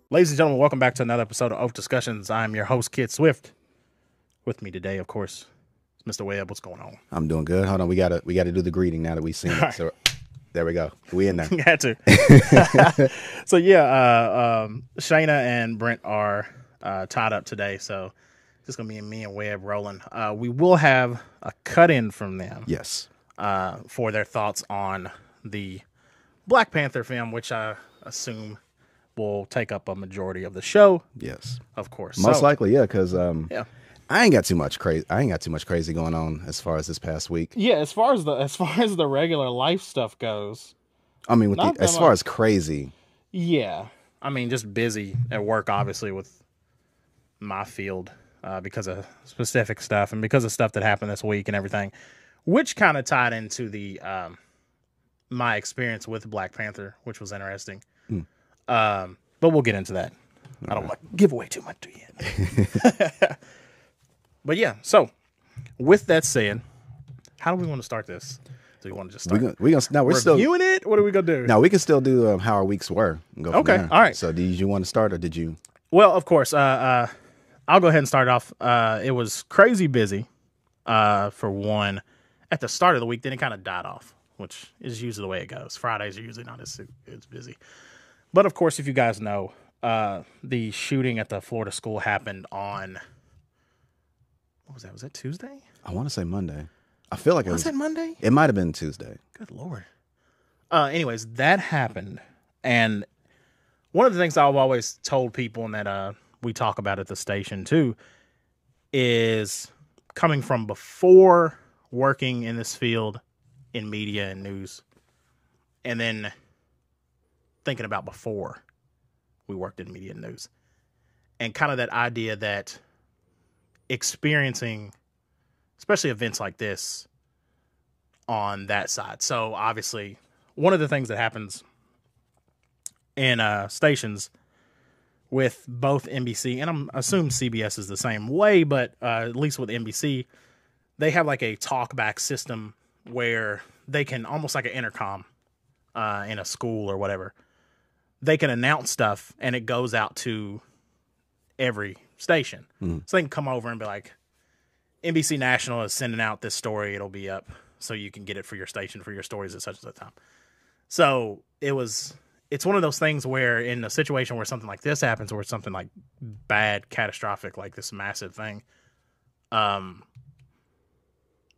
Ladies and gentlemen, welcome back to another episode of OafDiscussions. I'm your host, Kid Swift. With me today, of course, is Mr. Webb. What's going on? I'm doing good. Hold on, we gotta do the greeting now that we've seen it. Right. So there we go. We in there. You had to. So Shayna and Brent are tied up today, so it's just gonna be me and Webb rolling. We will have a cut-in from them. Yes. For their thoughts on the Black Panther film, which I assume will take up a majority of the show. Yes. Of course. Most likely, yeah, because yeah. I ain't got too much crazy going on as far as this past week. Yeah, as far as the regular life stuff goes. I mean, as far as crazy. Yeah. I mean, just busy at work, obviously, with my field because of specific stuff and because of stuff that happened this week and everything, which kind of tied into the my experience with Black Panther, which was interesting. But we'll get into that. I don't want to give away too much to you. But yeah, so with that said, how do we want to start this? Do we want to just start We're reviewing it? What are we going to do? No, we can still do how our weeks were. And go from Okay, there. all right. So did you want to start or did you? Well, of course. I'll go ahead and start off. It was crazy busy for one at the start of the week. Then it kind of died off, which is usually the way it goes. Fridays are usually not as busy. But, of course, if you guys know, the shooting at the Florida school happened on, what was that? Was that Tuesday? I want to say Monday. I feel like Was that Monday? It might have been Tuesday. Good Lord. Anyways, that happened. And one of the things I've always told people and that we talk about at the station, too, is coming from before working in this field in media and news, and then thinking about before we worked in media and news, and kind of that idea that experiencing, especially events like this on that side. So obviously one of the things that happens in stations with both NBC and I'm assume CBS is the same way, but at least with NBC, they have like a talkback system where they can almost like an intercom in a school or whatever. They can announce stuff and it goes out to every station. So they can come over and be like, NBC National is sending out this story. It'll be up so you can get it for your station for your stories at such and such time. So it's one of those things where in a situation where something like this happens, or something like bad, catastrophic, like this massive thing,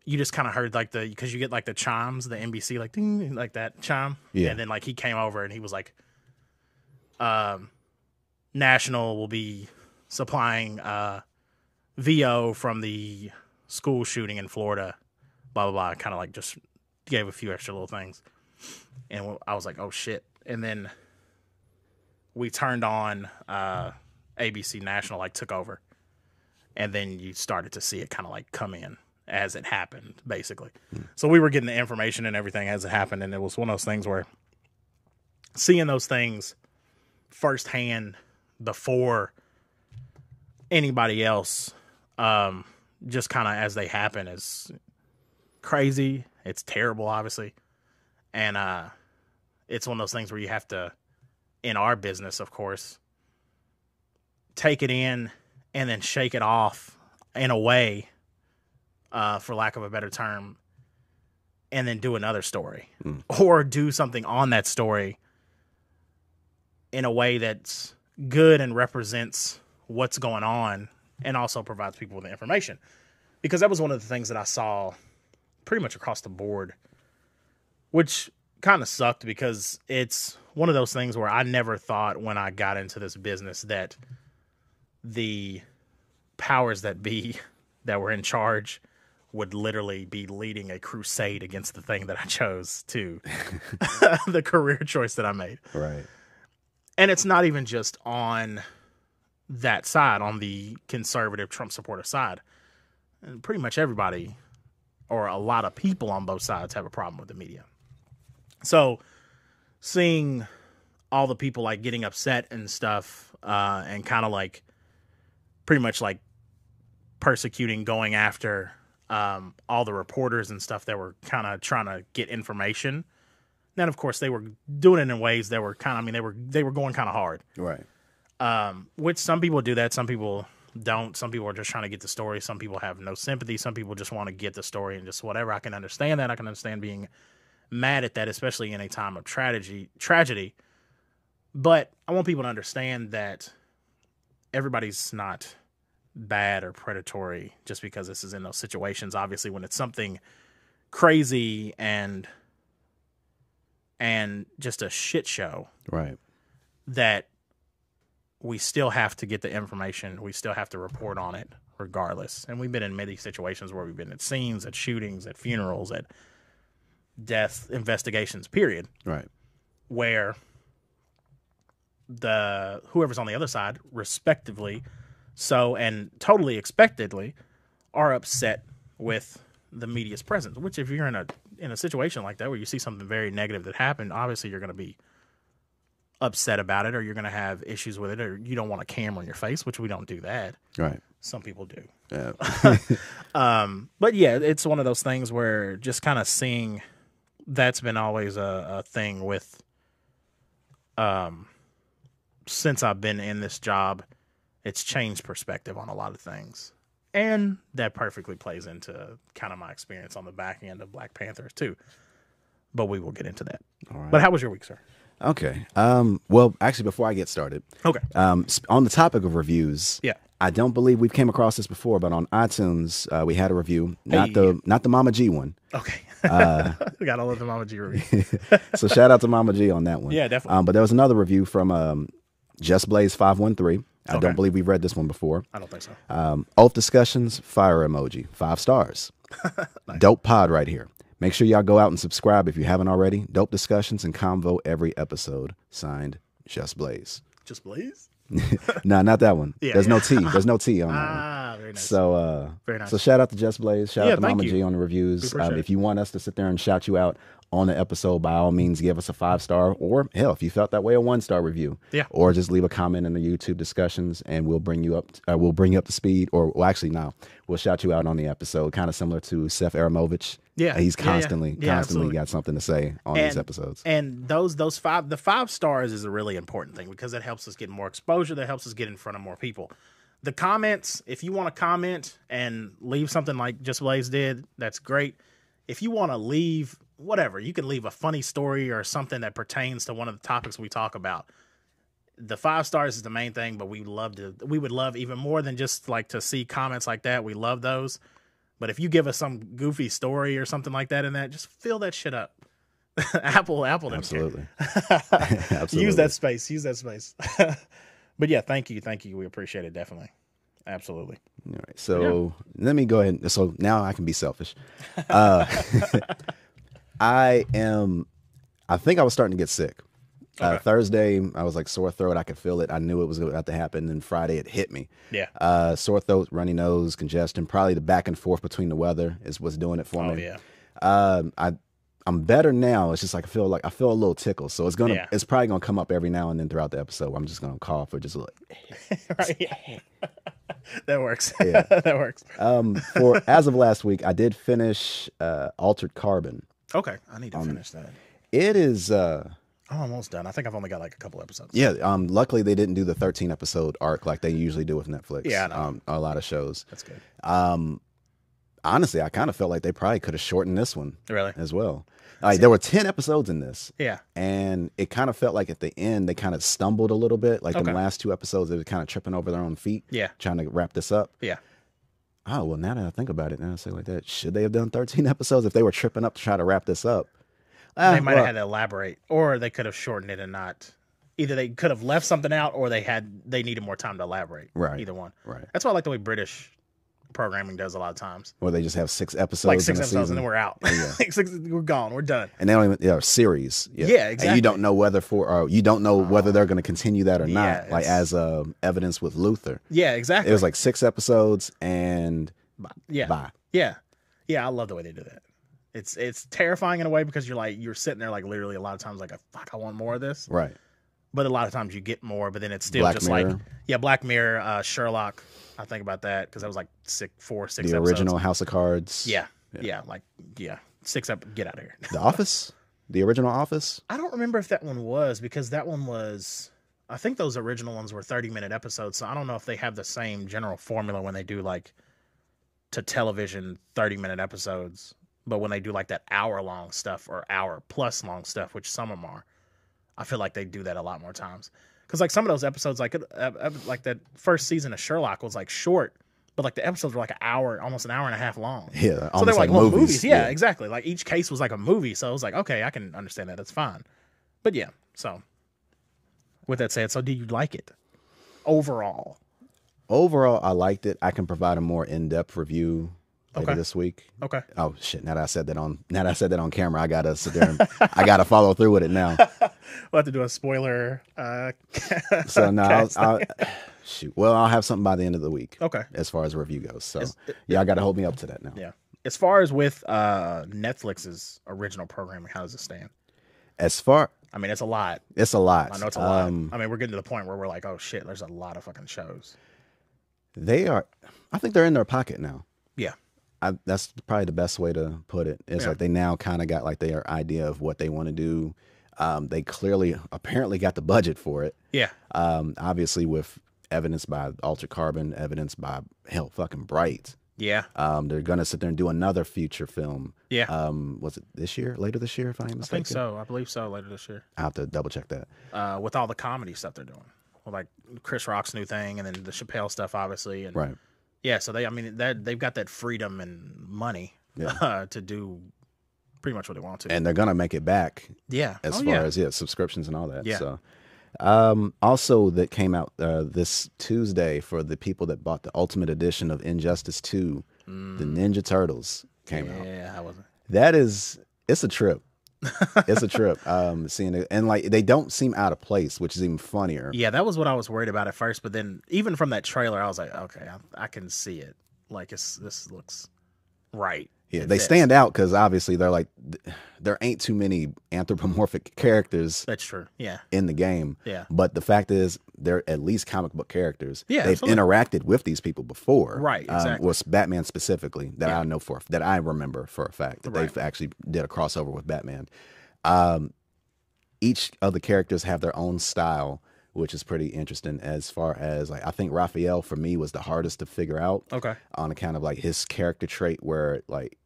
you just kind of heard like because you get like the chimes, the NBC, like ding, like that chime. Yeah. And then like he came over and he was like, National will be supplying VO from the school shooting in Florida, blah, blah, blah. Kind of like just gave a few extra little things. And I was like, oh, shit. And then we turned on ABC National, like took over. And then you started to see it kind of like come in as it happened, basically. So we were getting the information and everything as it happened. And it was one of those things where seeing those things firsthand before anybody else, just kind of as they happen, is crazy. It's terrible, obviously. And it's one of those things where you have to, in our business, of course, take it in and then shake it off in a way, for lack of a better term, and then do another story or do something on that story in a way that's good and represents what's going on and also provides people with the information. Because that was one of the things that I saw pretty much across the board, which kind of sucked because it's one of those things where I never thought when I got into this business that the powers that be that were in charge would literally be leading a crusade against the thing that I chose to, the career choice that I made. Right. And it's not even just on that side, on the conservative Trump supporter side. And pretty much everybody, or a lot of people on both sides, have a problem with the media. So seeing all the people like getting upset and stuff, and kind of like pretty much like persecuting, going after all the reporters and stuff that were kind of trying to get information. Then, of course, they were doing it in ways that were kind of, I mean, they were going kind of hard. Right. Which some people do that, some people don't. Some people are just trying to get the story. Some people have no sympathy. Some people just want to get the story and just whatever. I can understand that. I can understand being mad at that, especially in a time of tragedy. But I want people to understand that everybody's not bad or predatory just because this is in those situations. Obviously, when it's something crazy and just a shit show, right? That we still have to get the information. We still have to report on it regardless. And we've been in many situations where we've been at scenes, at shootings, at funerals, at death investigations, period. Right. Where whoever's on the other side, respectively, so and totally expectedly, are upset with the media's presence. Which, if you're in a situation like that where you see something very negative that happened, obviously you're going to be upset about it, or you're going to have issues with it, or you don't want a camera in your face, which we don't do that. Right. Some people do. Yeah. But yeah, it's one of those things where just kind of seeing that's been always a thing with, since I've been in this job, it's changed perspective on a lot of things. And that perfectly plays into kind of my experience on the back end of Black Panther too. But we will get into that. All right. But how was your week, sir? Okay. Well, actually, before I get started, okay. On the topic of reviews, yeah, I don't believe we've came across this before, but on iTunes, we had a review, not the Mama G one. Okay. We got all of the Mama G review. So shout out to Mama G on that one. Yeah, definitely. But there was another review from Just Blaze 513. I don't believe we've read this one before. I don't think so. OafDiscussions, fire emoji, 5 stars. Nice. Dope pod right here. Make sure y'all go out and subscribe if you haven't already. Dope discussions and convo every episode. Signed, Just Blaze. Just Blaze? No, not that one. Yeah, There's no T. There's no T on that one. Ah, very nice. So, very nice. So shout out to Just Blaze. Shout out to Mama you. G on the reviews. If you want us to sit there and shout you out on the episode, by all means, give us a 5-star, or hell, if you felt that way, a 1-star review. Yeah. Or just leave a comment in the YouTube discussions, and we'll bring you up. We'll bring you up to speed. Or well, actually, no, we'll shout you out on the episode. Kind of similar to Seth Aramovich. Yeah, he's constantly absolutely got something to say on these episodes. And the 5 stars is a really important thing because it helps us get more exposure. That helps us get in front of more people. The comments, if you want to comment and leave something like Just Blaze did, that's great. If you want to leave whatever, you can leave a funny story or something that pertains to one of the topics we talk about. The 5 stars is the main thing, but we would love even more than just like to see comments like that. We love those. But if you give us some goofy story or something like that in that, just fill that shit up. Apple Absolutely. Absolutely. Use that space. But yeah, thank you. We appreciate it, definitely. Absolutely. All right. So let me go ahead. So now I can be selfish. I think I was starting to get sick. Okay. Thursday, I was like sore throat. I could feel it. I knew it was about to happen. And Friday, it hit me. Yeah. Sore throat, runny nose, congestion. Probably the back and forth between the weather is what's doing it for me. Oh yeah. I'm better now. It's just like I feel a little tickle. So it's probably gonna come up every now and then throughout the episode. I'm just gonna cough or just like. Right. Yeah. That works. Yeah. That works. For as of last week, I did finish Altered Carbon. Okay, I need to finish that. It is. I'm almost done. I think I've only got like a couple episodes. Yeah. Luckily, they didn't do the 13 episode arc like they usually do with Netflix. Yeah. I know. A lot of shows. That's good. Honestly, I kind of felt like they probably could have shortened this one. Really? As well. Like there were 10 episodes in this. Yeah. And it kind of felt like at the end they kind of stumbled a little bit. Like the last 2 episodes, they were kind of tripping over their own feet. Yeah. Trying to wrap this up. Yeah. Oh, well, now that I think about it, now I say like that, should they have done 13 episodes if they were tripping up to try to wrap this up? They might have had to elaborate, or they could have shortened it and not. Either they could have left something out, or they needed more time to elaborate. Right. Either one. Right. That's why I like the way British programming does a lot of times. Or they just have 6 episodes. Like 6 episodes, season. And then we're out. Yeah. We're gone. We're done. And they don't even series. Yeah, exactly. And you don't know whether whether they're going to continue that or not. Like as evidence with Luther. Yeah, exactly. It was like 6 episodes and bye. Yeah. I love the way they do that. It's terrifying in a way because you're sitting there like literally a lot of times like fuck, I want more of this. Right. But a lot of times you get more, but then it's still Black just Mirror. like Black Mirror, Sherlock. I think about that because that was like 6 episodes. The original House of Cards. Yeah. 6 get out of here. The Office? The original Office? I don't remember if that one was because that one was I think those original ones were 30-minute episodes, so I don't know if they have the same general formula when they do like to television 30-minute episodes, but when they do like that hour-long stuff or hour-plus long stuff, which some of them are, I feel like they do that a lot more times. Because like some of those episodes, like that first season of Sherlock was like short, but like the episodes were like an hour, almost an hour and a half long. Yeah, so they were like little movies. Yeah, exactly. Like each case was like a movie, so I was like, okay, I can understand that. That's fine. But yeah, so with that said, so do you like it overall? Overall, I liked it. I can provide a more in-depth review later this week. Okay. Oh shit! Now that I said that on camera, I gotta sit there and I gotta follow through with it now. We'll have to do a spoiler. So no, I'll shoot. Well, I'll have something by the end of the week. Okay. As far as review goes, so I got to hold me up to that now. Yeah. As far as with Netflix's original programming, how does it stand? I mean, it's a lot. It's a lot. I know it's a lot. I mean, we're getting to the point where we're like, oh shit, there's a lot of fucking shows. I think they're in their pocket now. Yeah. That's probably the best way to put it. It's like they now kind of got like their idea of what they want to do. They apparently got the budget for it. Yeah. Obviously with evidence by Altered Carbon, evidence by fucking Bright. Yeah. They're gonna sit there and do another feature film. Yeah. Was it later this year, if I'm mistaken? I think so. I believe so. Later this year. I have to double check that. With all the comedy stuff they're doing, like Chris Rock's new thing, and then the Chappelle stuff, obviously, and right. Yeah, so they've got that freedom and money to do pretty much what they want to, and they're gonna make it back. Yeah, as far as subscriptions and all that. Yeah. So, also that came out this Tuesday for the people that bought the Ultimate Edition of Injustice 2, the Ninja Turtles came out. Yeah, how was it? It's a trip. It's a trip. Seeing it, and like they don't seem out of place, which is even funnier. Yeah, that was what I was worried about at first, but then even from that trailer, I was like, okay, I can see it. Like this looks right. Yeah, they stand out because obviously there ain't too many anthropomorphic characters. That's true. Yeah. In the game. Yeah. But the fact is, they're at least comic book characters. Yeah, they've absolutely. interacted with these people before. Right. Exactly. Was Batman specifically that I know that I remember for a fact that they've actually did a crossover with Batman. Each of the characters have their own style, which is pretty interesting. As far as like, I think Raphael for me was the hardest to figure out. Okay. On account of like his character trait, where like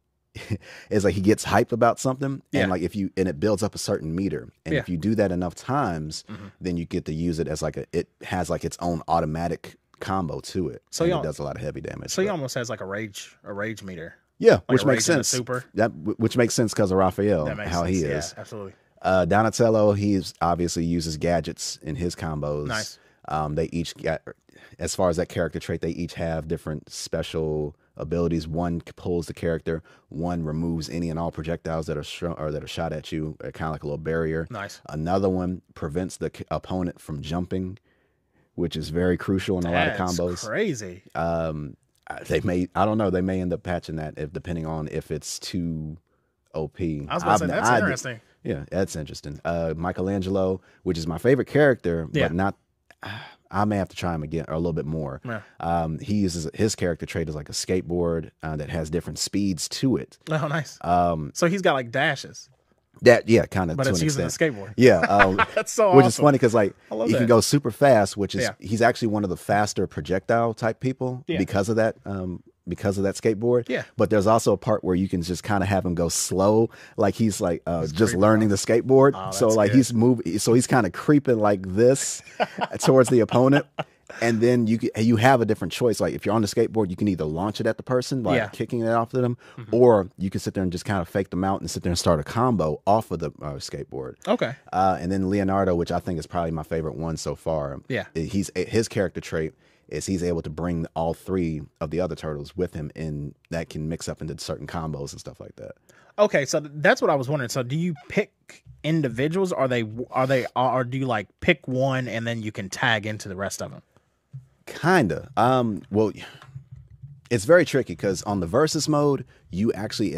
it's like he gets hyped about something, and like and it builds up a certain meter, and if you do that enough times, then you get to use it as like it has like its own automatic combo to it. So it does a lot of heavy damage. So he almost has like a rage meter. Yeah, like which makes sense. Super. Which makes sense because of Raphael, how he is. Yeah, absolutely. Donatello, he's obviously uses gadgets in his combos. Nice. They each got, as far as that character trait, they each have different special abilities. One pulls the character, one removes any and all projectiles that are shot at you, kind of like a little barrier. Nice. Another one prevents the opponent from jumping, which is very crucial in a lot of combos. That's crazy. They may end up patching that depending on if it's too OP. I was about to say, that's interesting. Yeah, that's interesting. Michelangelo, which is my favorite character, but not. I may have to try him again or a little bit more. Yeah. He uses his character trait as like a skateboard that has different speeds to it. Oh, nice. So he's got like dashes. Kind of. But it's using extent. a skateboard. Yeah, that's so awesome. Which is funny because like he can go super fast, which is he's actually one of the faster projectile type people because of that. Because of that skateboard. Yeah. But there's also a part where you can just kind of have him go slow, like he's like just learning the skateboard. Oh, so like good. he's moving, so he's kind of creeping like this towards the opponent. And then you have a different choice. Like if you're on the skateboard, you can either launch it at the person by kicking it off of them, or you can sit there and just kind of fake them out and sit there and start a combo off of the skateboard. Okay. And then Leonardo, which I think is probably my favorite one so far. Yeah. His character trait is he's able to bring all three of the other turtles with him, and that can mix up into certain combos and stuff like that. Okay, so that's what I was wondering. So do you pick individuals, or do you like pick one and then you can tag into the rest of them? Kinda. Well, it's very tricky because on the versus mode, you actually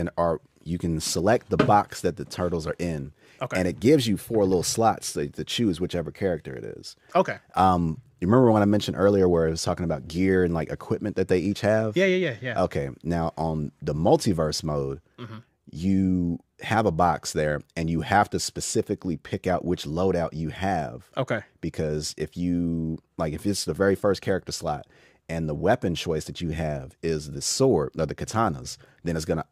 you can select the box that the turtles are in. Okay. And it gives you 4 little slots to choose whichever character it is. Okay. You remember when I mentioned earlier where it was talking about gear and like equipment that they each have? Yeah. Okay. Now on the multiverse mode, you have a box there, and you have to specifically pick out which loadout you have. Okay. Because if it's the very first character slot, and the weapon choice that you have is the sword or the katanas, then it's gonna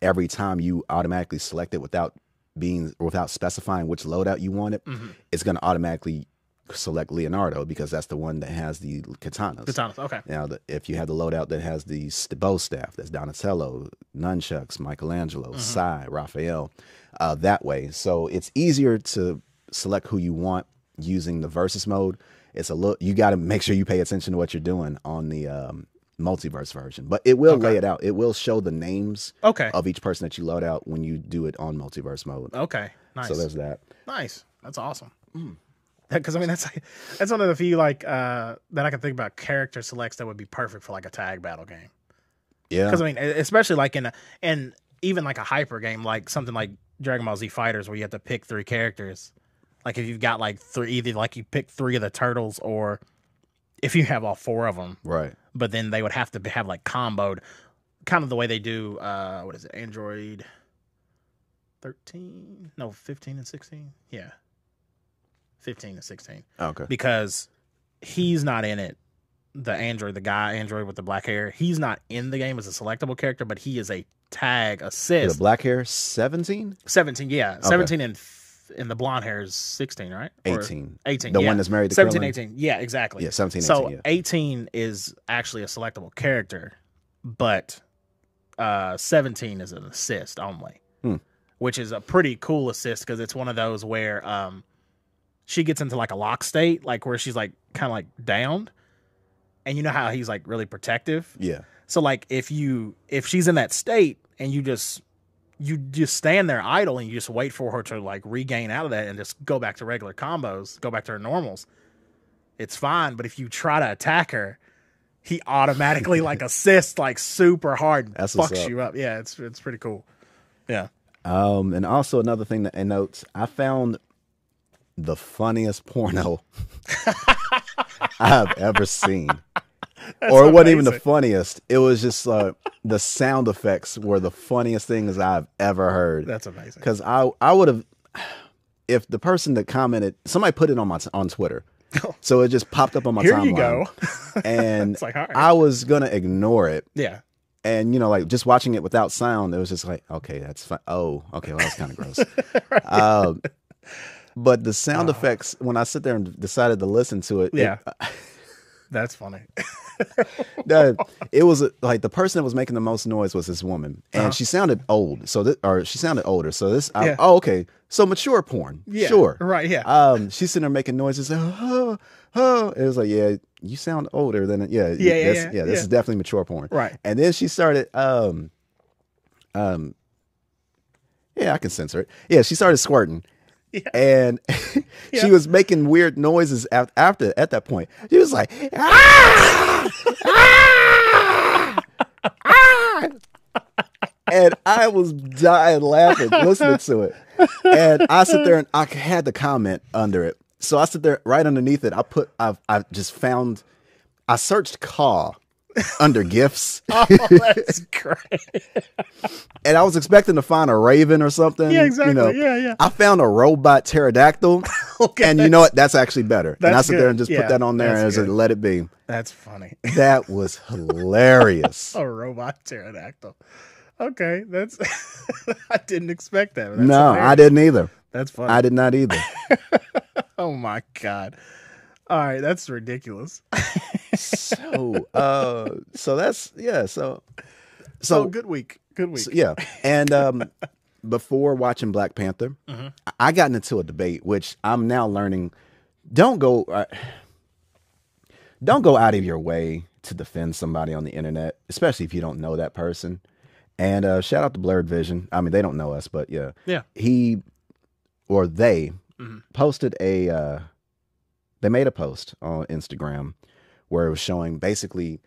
every time you automatically select it without specifying which loadout you want it, it's gonna automatically select Leonardo because that's the one that has the katanas. Okay. Now, if you have the loadout that has the bow staff, that's Donatello, nunchucks, Michelangelo, Sai, Raphael, that way. So it's easier to select who you want using the versus mode. You got to make sure you pay attention to what you're doing on the multiverse version, but it will lay it out. It will show the names of each person that you load out when you do it on multiverse mode. Okay, nice. So there's that. Nice. That's awesome. Because I mean, that's one of the few that I can think about character selects that would be perfect for like a tag battle game. Yeah. Because I mean, especially like in even like a hyper game, like something like Dragon Ball Z Fighters, where you have to pick 3 characters. Like if you've got like 3, either like you pick 3 of the turtles, or if you have all 4 of them, right? But then they would have to have like comboed, kind of the way they do. What is it? Android 13? No, 15 and 16. Yeah. 15 and 16. Okay. Because he's not in it. The android with the black hair, he's not in the game as a selectable character, but he is a tag assist. The black hair, 17? 17, yeah. Okay. 17 and the blonde hair is 16, right? 18. 18. The one that's married to 17, Krillin? 18. Yeah, exactly. Yeah, 17, 18. So 18 is actually a selectable character, but 17 is an assist only, which is a pretty cool assist because it's one of those where she gets into like a lock state, like where she's like kind of like downed, and you know how he's like really protective. Yeah. So like if she's in that state and you just stand there idle and you just wait for her to like regain out of that and just go back to regular combos, go back to her normals, it's fine. But if you try to attack her, he automatically like assists like super hard and fucks you up. Yeah, it's pretty cool. Yeah. And also another thing that notes, I found the funniest porno I've ever seen. Or it wasn't even the funniest. It was just the sound effects were the funniest things I've ever heard. That's amazing. Because I would have, if the person that commented, somebody put it on Twitter. So it just popped up on my timeline. Here you go. And it's like, all right. I was going to ignore it. Yeah. And, like just watching it without sound, it was just like, okay, that's fine. Oh, okay, well, that's kind of gross. Right. But the sound effects, when I sit there and decided to listen to it. Yeah. That's funny. It was like the person that was making the most noise was this woman, and she sounded old. She sounded older. So this, okay. So mature porn, sure, right? Yeah. She's sitting there making noises. It was like, yeah, you sound older than it. Yeah. This is definitely mature porn, right? And then she started, yeah, I can censor it. Yeah, she started squirting. Yeah. And she was making weird noises at that point. She was like, ah! Ah! Ah! And I was dying laughing listening to it. And I sit there and I had the comment under it. So I sit there right underneath it. I searched caw under GIFs. Oh, that's great. And I was expecting to find a raven or something. Yeah, exactly. Yeah. I found a robot pterodactyl. Okay, and you know what? That's actually better. And I sit there and just put that on there and good. let it be. That's funny. That was hilarious. A robot pterodactyl. Okay, that's I didn't expect that. That's no, hilarious. I didn't either. That's funny. I did not either. Oh my God. All right, that's ridiculous. So that's so good week. Good week. So, yeah. And before watching Black Panther, I got into a debate, which I'm now learning. Don't go out of your way to defend somebody on the internet, especially if you don't know that person. And shout out to Blurred Vision. I mean, they don't know us, but yeah. He or they posted they made a post on Instagram where it was showing basically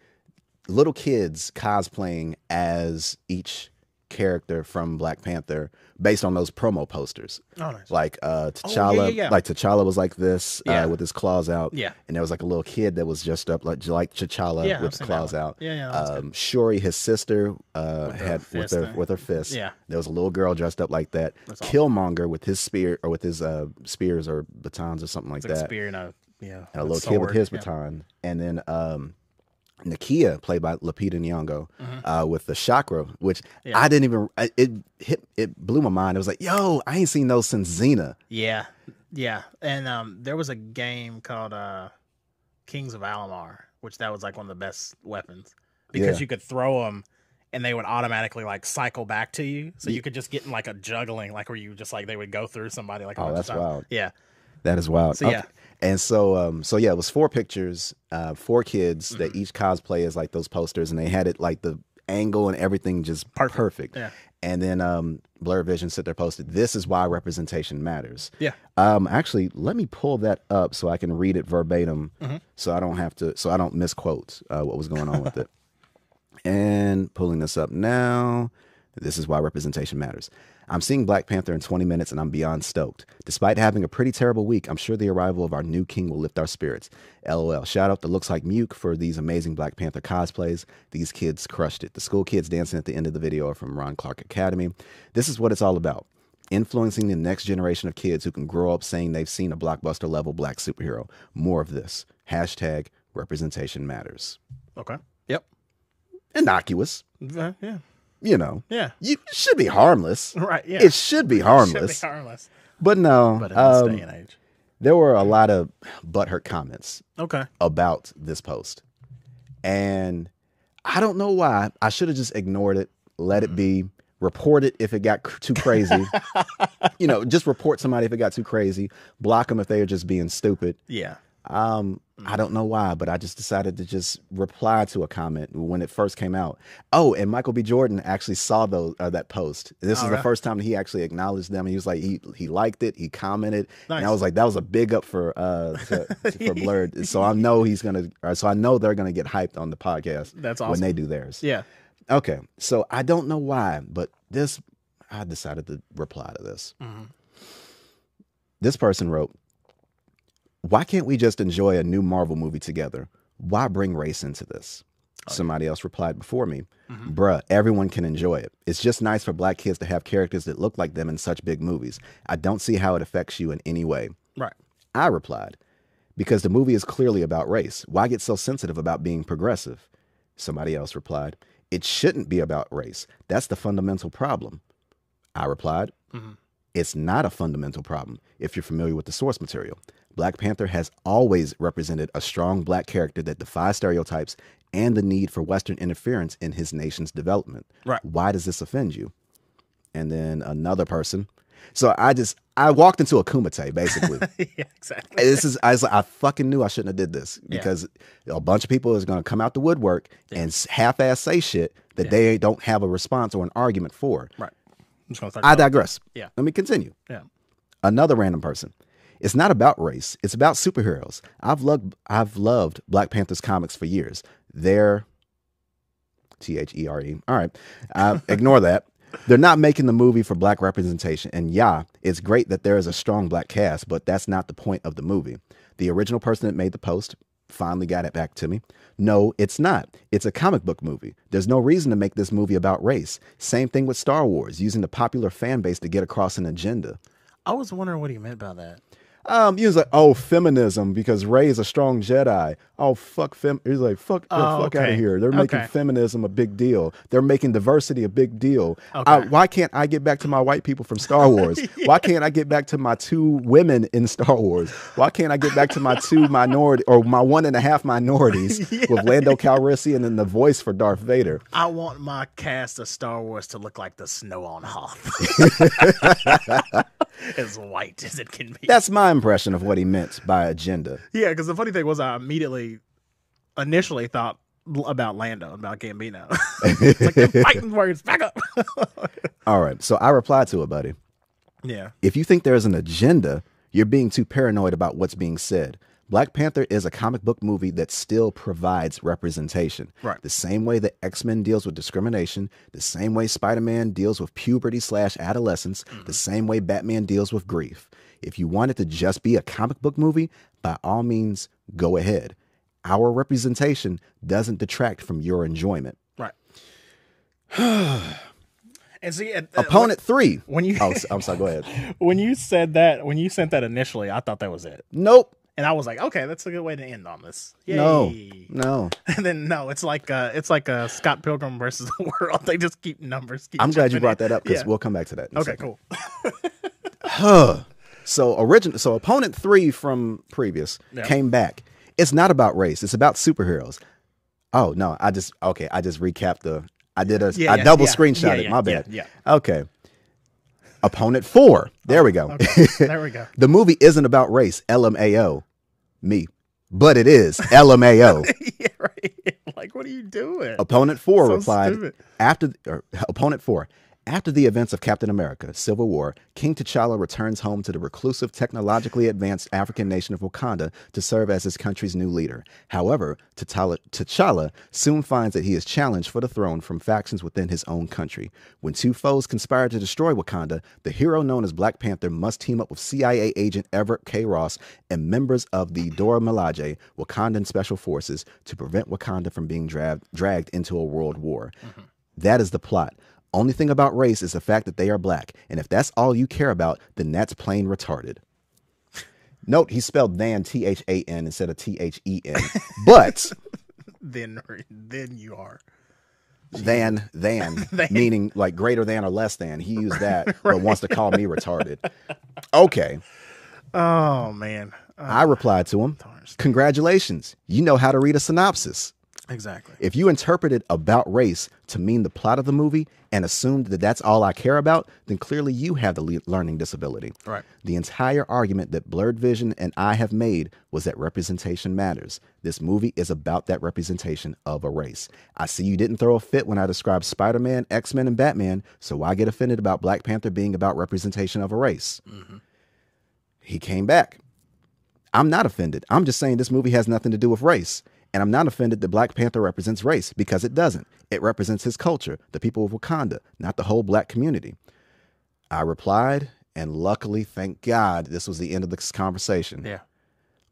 little kids cosplaying as each character from Black Panther based on those promo posters. Oh, nice. Like T'Challa, like T'Challa was like this with his claws out. Yeah. And there was like a little kid that was dressed up like T'Challa with his claws out. Yeah. Shuri, his sister, with her fist. Yeah. There was a little girl dressed up like that. That's Killmonger with his spear or with his spears or batons or something like that. A spear and a and a little kid with his baton. And then Nakia, played by Lupita Nyong'o, with the chakra, which I didn't even. It blew my mind. It was like, yo, I ain't seen those since Xena. Yeah. And there was a game called Kings of Alamar, which that was like one of the best weapons because you could throw them and they would automatically like cycle back to you, so you could just get in like a juggling, like where you just like they would go through somebody like. Oh, that's wild. Yeah, that is wild. So, And so it was 4 pictures, 4 kids that each cosplay as like those posters, and they had it like the angle and everything just perfect. Yeah. And then Blur Vision sit there posted, "This is why representation matters." Yeah. Actually, let me pull that up so I can read it verbatim, so I don't misquote what was going on with it. And pulling this up now. This is why representation matters. I'm seeing Black Panther in 20 minutes and I'm beyond stoked. Despite having a pretty terrible week, I'm sure the arrival of our new king will lift our spirits. LOL. Shout out to Looks Like Muke for these amazing Black Panther cosplays. These kids crushed it. The school kids dancing at the end of the video are from Ron Clark Academy. This is what it's all about. Influencing the next generation of kids who can grow up saying they've seen a blockbuster level black superhero. More of this. Hashtag representation matters. Okay. Yep. Innocuous. Yeah. You know, it should be harmless, right? Yeah, it should be harmless. But no. But in this day and age, there were a lot of butthurt comments. Okay. About this post, and I don't know why. I should have just ignored it, let it be, report it if it got too crazy. Just report somebody if it got too crazy. Block them if they are just being stupid. Yeah. I don't know why, but I just decided to just reply to a comment when it first came out. Oh, and Michael B. Jordan actually saw that post. This is the first time that he actually acknowledged them. He was like, he liked it, he commented, and I was like, that was a big up for Blurred. So I know they're gonna get hyped on the podcast. That's awesome when they do theirs. Yeah. Okay, so I don't know why, but I decided to reply to this. This person wrote, "Why can't we just enjoy a new Marvel movie together? Why bring race into this?" Somebody else replied before me, "Bruh, everyone can enjoy it. It's just nice for black kids to have characters that look like them in such big movies. I don't see how it affects you in any way." Right. I replied, "Because the movie is clearly about race. Why get so sensitive about being progressive?" Somebody else replied, "It shouldn't be about race. That's the fundamental problem." I replied, "It's not a fundamental problem if you're familiar with the source material. Black Panther has always represented a strong black character that defies stereotypes and the need for Western interference in his nation's development. Right. Why does this offend you?" And then another person. So I walked into a kumite, basically. Yeah, exactly. I fucking knew I shouldn't have did this because a bunch of people is going to come out the woodwork and half-ass say shit that they don't have a response or an argument for. Right. I digress. Yeah. Let me continue. Yeah. Another random person. "It's not about race. It's about superheroes. I've loved Black Panther's comics for years. They're THERE. All right. Ignore that. They're not making the movie for black representation. And it's great that there is a strong black cast, but that's not the point of the movie." The original person that made the post finally got it back to me. "No, it's not. It's a comic book movie. There's no reason to make this movie about race. Same thing with Star Wars, using the popular fan base to get across an agenda." I was wondering what he meant by that. He was like, "Oh, feminism, because Rey is a strong Jedi. Oh, fuck He's like, fuck out of here. They're making feminism a big deal. They're making diversity a big deal. Why can't I get back to my white people from Star Wars? Why can't I get back to my 2 women in Star Wars? Why can't I get back to my 2 minority or my 1.5 minorities with Lando Calrissian and the voice for Darth Vader? I want my cast of Star Wars to look like the snow on Hoth." As white as it can be. That's my impression of what he meant by agenda. Yeah, because the funny thing was I initially thought about Lando, about Gambino. It's like they're fighting words. Back up. All right. So I replied to it, buddy. Yeah. "If you think there's an agenda, you're being too paranoid about what's being said. Black Panther is a comic book movie that still provides representation. Right. The same way that X-Men deals with discrimination, the same way Spider-Man deals with puberty/adolescence, the same way Batman deals with grief. If you want it to just be a comic book movie, by all means, go ahead. Our representation doesn't detract from your enjoyment. Right. And see, Opponent 3. When you, I'm sorry. Go ahead. When you said that, when you sent that initially, I thought that was it. Nope. And I was like, okay, that's a good way to end on this. Yay. No. And then no, it's like Scott Pilgrim versus the World. They just keep numbers. I'm glad you brought that up because we'll come back to that. Okay, cool. So opponent 3 from previous came back. It's not about race. It's about superheroes. Oh no, I just recapped I double screenshot it. My bad. Yeah. Okay. Opponent 4. There we go. Okay. There we go. The movie isn't about race. LMAO. Me. But it is. LMAO. Yeah, right. Like, what are you doing? Opponent 4 So replied stupid. Opponent 4. After the events of Captain America, Civil War, King T'Challa returns home to the reclusive, technologically advanced African nation of Wakanda to serve as his country's new leader. However, T'Challa soon finds that he is challenged for the throne from factions within his own country. When two foes conspire to destroy Wakanda, the hero known as Black Panther must team up with CIA agent Everett K. Ross and members of the Dora Milaje, Wakandan Special Forces, to prevent Wakanda from being dragged into a world war. That is the plot. Only thing about race is the fact that they are black. And if that's all you care about, then that's plain retarded. Note, he spelled than THAN instead of THEN. But then you are. Than, meaning like greater than or less than. He used that, right. But wants to call me retarded. Okay. Oh, man. I replied to him, congratulations. You know how to read a synopsis. Exactly. If you interpreted about race to mean the plot of the movie and assumed that that's all I care about, then clearly you have the learning disability. Right. The entire argument that Blurred Vision and I have made was that representation matters. This movie is about that representation of a race. I see you didn't throw a fit when I described Spider-Man, X-Men, and Batman, so why get offended about Black Panther being about representation of a race? He came back. I'm not offended. I'm just saying this movie has nothing to do with race. And I'm not offended that Black Panther represents race, because it doesn't. It represents his culture, the people of Wakanda, not the whole black community. I replied, and luckily, thank God, this was the end of this conversation. Yeah.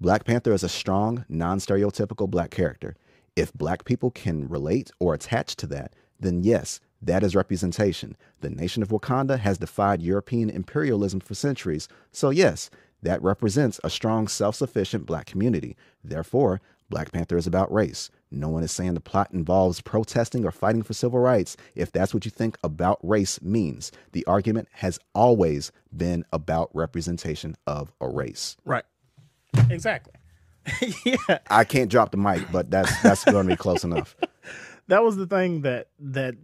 Black Panther is a strong, non-stereotypical black character. If black people can relate or attach to that, then yes, that is representation. The nation of Wakanda has defied European imperialism for centuries. So yes, that represents a strong, self-sufficient black community. Therefore, Black Panther is about race. No one is saying the plot involves protesting or fighting for civil rights, if that's what you think about race means. The argument has always been about representation of a race. Right. Exactly. Yeah. I can't drop the mic, but that's going to be close enough. That was the thing that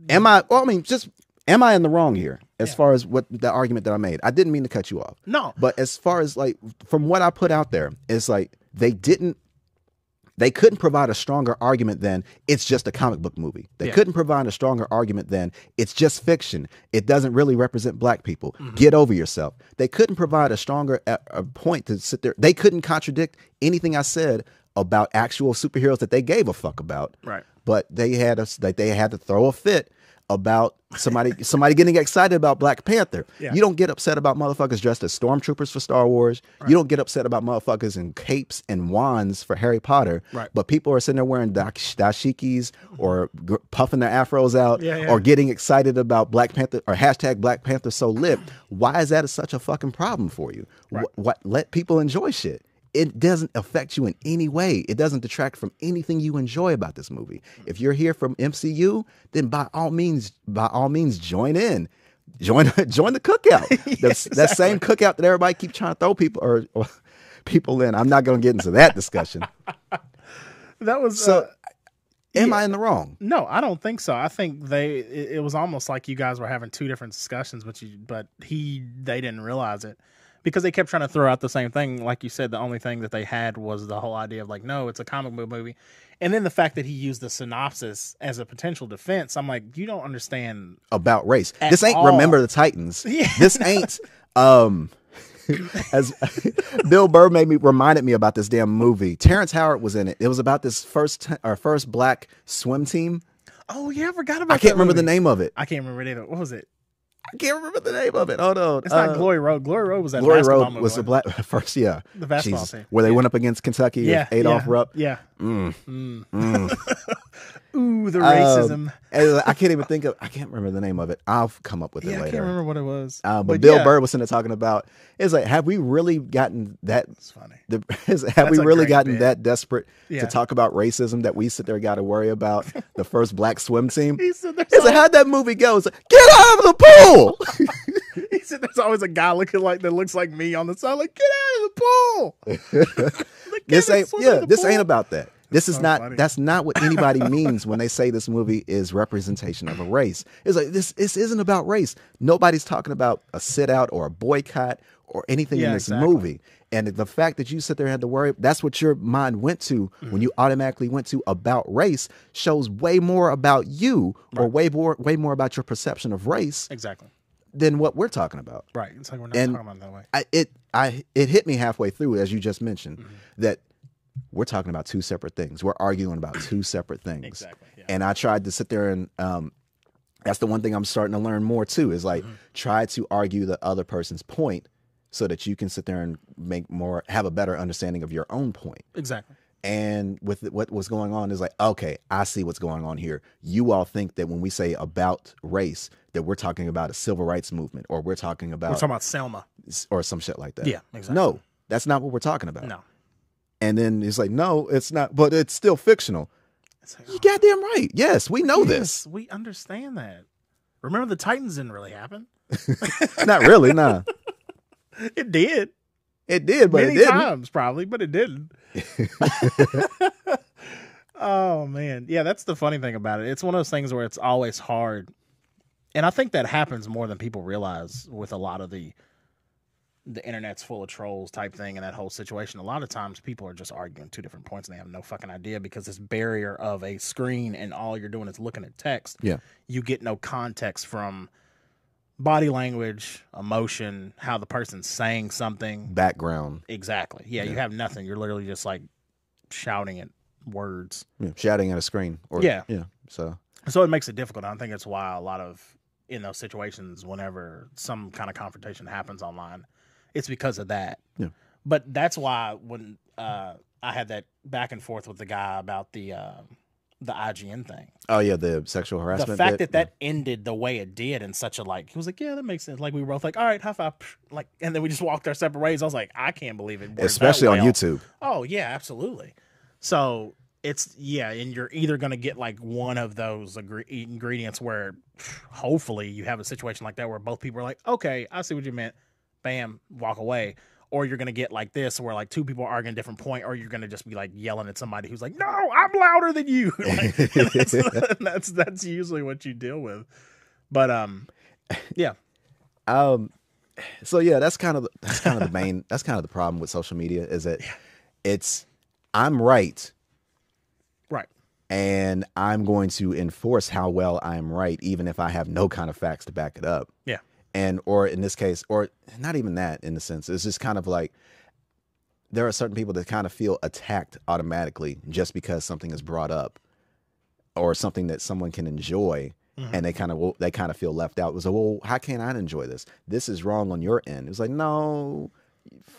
am I in the wrong here as far as what the argument that I made? I didn't mean to cut you off. No. But as far as like from what I put out there, it's like they couldn't provide a stronger argument than it's just a comic book movie. They couldn't provide a stronger argument than it's just fiction. It doesn't really represent black people. Get over yourself. They couldn't provide a stronger point to sit there. They couldn't contradict anything I said about actual superheroes that they gave a fuck about. Right. But they had to throw a fit about somebody getting excited about Black Panther. Yeah. You don't get upset about motherfuckers dressed as stormtroopers for Star Wars. Right. You don't get upset about motherfuckers in capes and wands for Harry Potter. Right. But people are sitting there wearing dashikis or puffing their afros out or getting excited about Black Panther or hashtag Black Panther so lit. Why is that such a fucking problem for you? Right. Let people enjoy shit. It doesn't affect you in any way. It doesn't detract from anything you enjoy about this movie. If you're here from MCU, then by all means, join in. Join the cookout. Exactly. That same cookout that everybody keep trying to throw people in. I'm not going to get into that discussion. That was so. Am I in the wrong? No, I don't think so. I think it was almost like you guys were having two different discussions, but they didn't realize it. Because they kept trying to throw out the same thing. Like you said, the only thing that they had was the whole idea of like, no, it's a comic book movie. And then the fact that he used the synopsis as a potential defense, I'm like, you don't understand. About race. This ain't all. Remember the Titans. Yeah, this ain't, as Bill Burr reminded me about this damn movie. Terrence Howard was in it. It was about this first black swim team. Oh yeah, I forgot about. I can't remember the name of it. I can't remember it either. What was it? I can't remember the name of it. Hold on. It's not Glory Road. Glory Road was that Glory basketball Road movie, was the black first. Yeah, the basketball team where they went up against Kentucky. Yeah, Adolph Rupp. Yeah. Ooh, the racism. I can't even think of. I can't remember the name of it. I'll come up with it later. I can't remember what it was. But Bill Burr was in there talking about. It's like, have we really gotten that? It's funny. Have we really gotten bit. that desperate to talk about racism that we sit there got to worry about the first black swim team? It's like, how'd that movie go? It's like, get out of the pool. He said, "There's always a guy that looks like me on the side. Like, get out of the pool." This ain't about that. This is not. Funny. That's not what anybody means when they say this movie is representation of a race. It's like this isn't about race. Nobody's talking about a sit out or a boycott or anything in this movie. And the fact that you sit there and had to worry, that's what your mind went to when you automatically went to about race, shows way more about you or way more about your perception of race. Exactly. Than what we're talking about. Right. It's like we're not talking about it that way. It hit me halfway through, as you just mentioned, that we're talking about two separate things. We're arguing about two separate things. Exactly. Yeah. And I tried to sit there and that's the one thing I'm starting to learn more too, is like try to argue the other person's point so that you can sit there and have a better understanding of your own point. Exactly. And with what was going on is like, okay, I see what's going on here. You all think that when we say about race, that we're talking about a civil rights movement, or we're talking about Selma or some shit like that. Yeah, exactly. No, that's not what we're talking about. No. And then it's like, no, it's not, but it's still fictional. It's like, you goddamn right. Yes, we know this. We understand that. Remember, the Titans didn't really happen. Not really, nah. It did. It did, but many it didn't. times probably, but it didn't. Oh man, yeah, that's the funny thing about it. It's one of those things where it's always hard, and I think that happens more than people realize with a lot of the internet's full of trolls type thing and that whole situation. A lot of times people are just arguing two different points and they have no fucking idea because this barrier of a screen and all you're doing is looking at text. Yeah, you get no context from body language, emotion, how the person's saying something. Background. Exactly. Yeah, you have nothing. You're literally just like shouting at words. Yeah, shouting at a screen. Yeah. So it makes it difficult. I think that's why a lot of, in those situations, whenever some kind of confrontation happens online, it's because of that. Yeah. But that's why when I had that back and forth with the guy about the IGN thing. Oh yeah, the sexual harassment. The fact that ended the way it did in such a he was like, yeah, that makes sense. Like we were both like, all right, high five. Like, and then we just walked our separate ways. I was like, I can't believe it. Especially on YouTube. Oh yeah, absolutely. So it's and you're either going to get like one of those ingredients where hopefully you have a situation like that where both people are like, okay, I see what you meant. Bam, walk away. Or you're going to get like this where like two people are arguing a different point, or you're going to just be like yelling at somebody who's like, no, I'm louder than you. Like, that's usually what you deal with. But yeah. So yeah, that's kind of the problem with social media is that I'm right. Right. And I'm going to enforce how well I'm right, even if I have no kind of facts to back it up. Yeah. Or in this case, or not even that in the sense, it's just kind of like there are certain people that kind of feel attacked automatically just because something is brought up or something that someone can enjoy. And they kind of feel left out. It was like, well, how can I enjoy this? This is wrong on your end. It's like, no,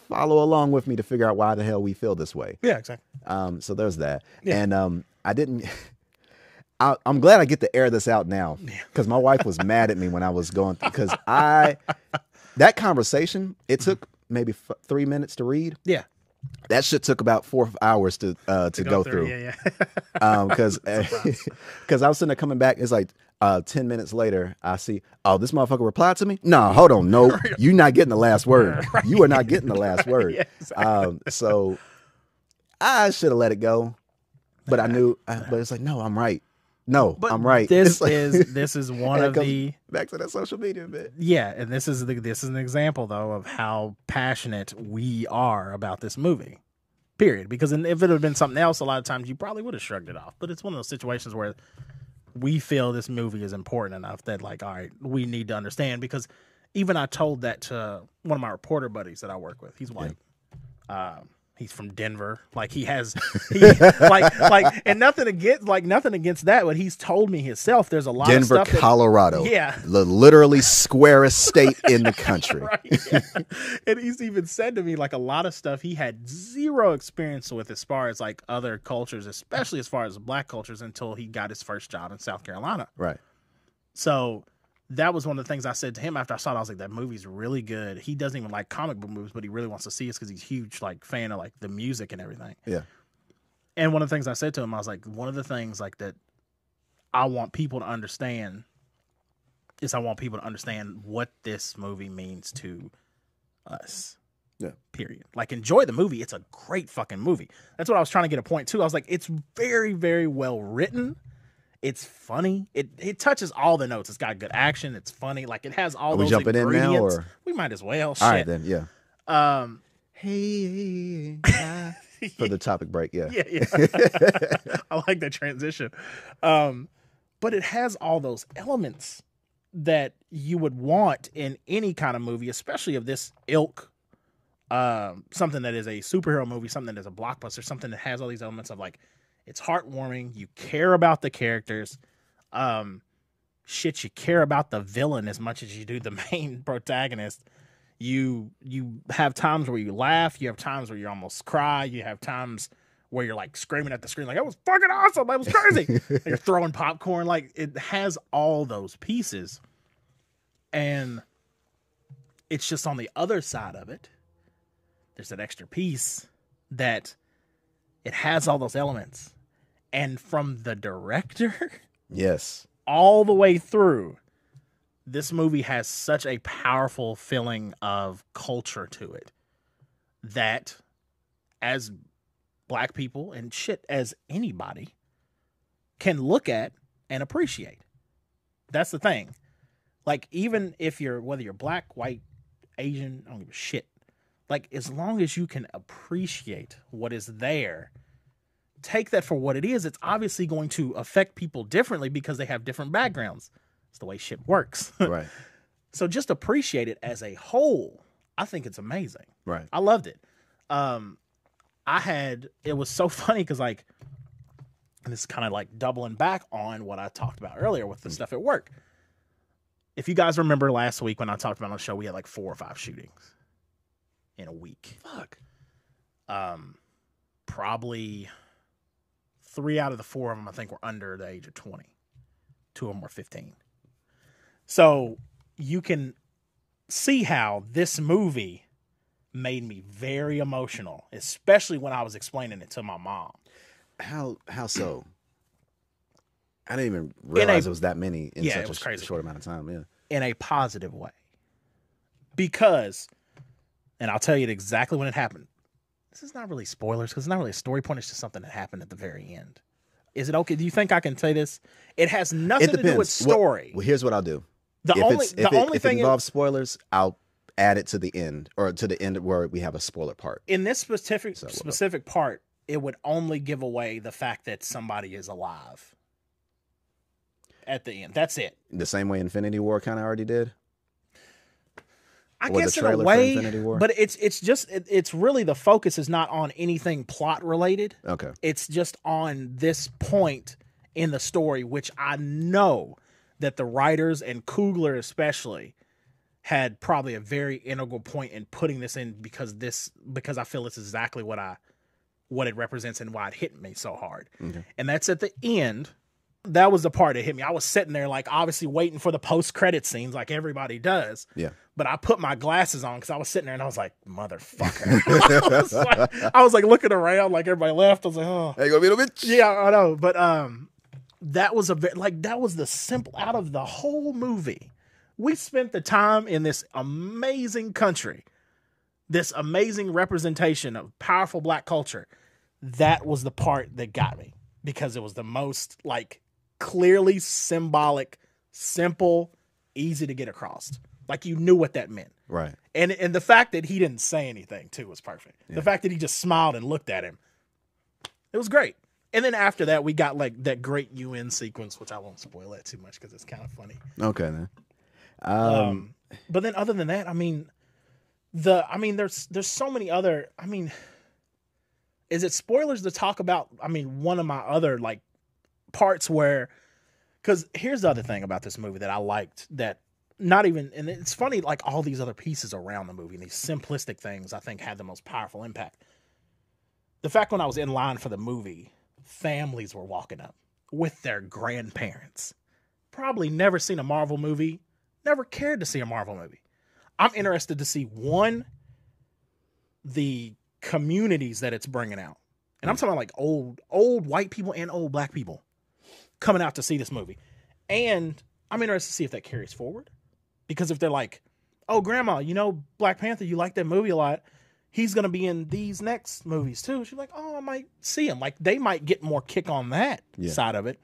follow along with me to figure out why the hell we feel this way. Yeah, exactly. So there's that. Yeah. And I didn't. I'm glad I get to air this out now because my wife was mad at me when I was going through because that conversation, it took maybe 3 minutes to read. Yeah. That shit took about 4 hours to go through. Yeah. Because I was sitting there coming back. It's like 10 minutes later, I see, oh, this motherfucker replied to me? No, hold on. No, you're not getting the last word. Right. You are not getting the last word. Yeah, exactly. So I should have let it go. But I knew, but it's like, no, I'm right. No, but I'm right. This is one of the back to that social media bit. Yeah, and this is an example though of how passionate we are about this movie. Period. Because if it had been something else, a lot of times you probably would have shrugged it off. But it's one of those situations where we feel this movie is important enough that like, all right, we need to understand because even I told that to one of my reporter buddies that I work with. He's white. He's from Denver. Like and nothing against that, but he's told me himself there's a lot Denver, of stuff Colorado. Yeah. The literally squarest state in the country. Right. Yeah. And he's even said to me like a lot of stuff he had zero experience with as far as like other cultures, especially as far as black cultures, until he got his first job in South Carolina. Right. So that was one of the things I said to him after I saw it. I was like, that movie's really good. He doesn't even like comic book movies, but he really wants to see us because he's a huge like fan of like the music and everything. Yeah. And one of the things I said to him, I was like, one of the things like that I want people to understand is I want people to understand what this movie means to us. Yeah. Period. Like, enjoy the movie. It's a great fucking movie. That's what I was trying to get a point to. I was like, it's very, very well written. It's funny. It touches all the notes. It's got good action. It's funny. Like, it has all those jumping ingredients. in now, or? We might as well. All right, then. Yeah. Hey. For the topic break. Yeah. Yeah. I like that transition. But it has all those elements that you would want in any kind of movie, especially of this ilk. Something that is a superhero movie, something that is a blockbuster, something that has all these elements of like, it's heartwarming. You care about the characters. You care about the villain as much as you do the main protagonist. You have times where you laugh. You have times where you almost cry. You have times where you're like screaming at the screen, like, that was fucking awesome. That was crazy. And you're throwing popcorn. Like, it has all those pieces. And it's just on the other side of it, there's that extra piece that it has all those elements. And from the director, yes, all the way through, this movie has such a powerful feeling of culture to it that as black people and shit, as anybody can look at and appreciate. That's the thing. Like, even if whether you're black, white, Asian, I don't give a shit. Like, as long as you can appreciate what is there, take that for what it is. It's obviously going to affect people differently because they have different backgrounds. It's the way shit works. Right. So just appreciate it as a whole. I think it's amazing. Right. I loved it. It was so funny because, like, and this is kind of like doubling back on what I talked about earlier with the stuff at work. If you guys remember last week when I talked about on the show, we had like 4 or 5 shootings in a week. Fuck. Probably 3 out of the 4 of them, I think, were under the age of 20. 2 of them were 15. So you can see how this movie made me very emotional, especially when I was explaining it to my mom. How so? I didn't even realize it was that many in such a short amount of time. Yeah. In a positive way. Because, and I'll tell you exactly when it happened. This is not really spoilers because it's not really a story point. It's just something that happened at the very end. Is it okay? Do you think I can say this? It has nothing to do with story. Well, here's what I'll do. If it involves spoilers, I'll add it to the end, or to the end where we have a spoiler part. In this specific part, it would only give away the fact that somebody is alive at the end. That's it. The same way Infinity War kind of already did? I guess in a way, but it's really the focus is not on anything plot related. Okay. It's just on this point in the story, which I know that the writers and Coogler especially had probably a very integral point in putting this in because I feel it's exactly what it represents and why it hit me so hard. Okay. And that's at the end. That was the part that hit me. I was sitting there like obviously waiting for the post-credit scenes like everybody does. Yeah. But I put my glasses on because I was sitting there and I was like, motherfucker. I was like looking around like everybody left. I was like, oh. Hey, you gonna be a bitch? Yeah, I know. But that was the simple out of the whole movie. We spent the time in this amazing country, this amazing representation of powerful black culture. That was the part that got me because it was the most like clearly symbolic, simple, easy to get across. Like you knew what that meant. Right. And the fact that he didn't say anything too was perfect. Yeah. The fact that he just smiled and looked at him. It was great. And then after that, we got like that great UN sequence, which I won't spoil that too much because it's kind of funny. Okay, then. But then other than that, I mean, there's so many other. I mean, is it spoilers to talk about? I mean, one of my other like parts where, because here's the other thing about this movie that I liked that not even, and it's funny, like all these other pieces around the movie and these simplistic things I think had the most powerful impact. The fact when I was in line for the movie, families were walking up with their grandparents. Probably never seen a Marvel movie, never cared to see a Marvel movie. I'm interested to see, one, the communities that it's bringing out. And I'm talking about like old white people and old black people coming out to see this movie. And I'm interested to see if that carries forward. Because if they're like, oh, grandma, you know, Black Panther, you like that movie a lot. He's going to be in these next movies too. She's like, oh, I might see him. Like they might get more kick on that side of it.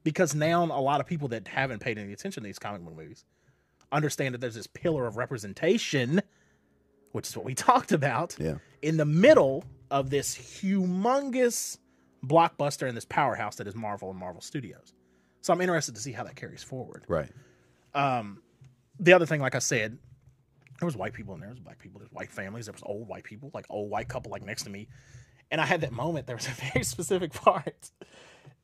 Because now a lot of people that haven't paid any attention to these comic book movies understand that there's this pillar of representation, which is what we talked about, in the middle of this humongous blockbuster and this powerhouse that is Marvel and Marvel Studios. So I'm interested to see how that carries forward. Right. The other thing, like I said, there was white people in there, there was black people, there's white families, there was old white people, like old white couple like next to me. And I had that moment, there was a very specific part.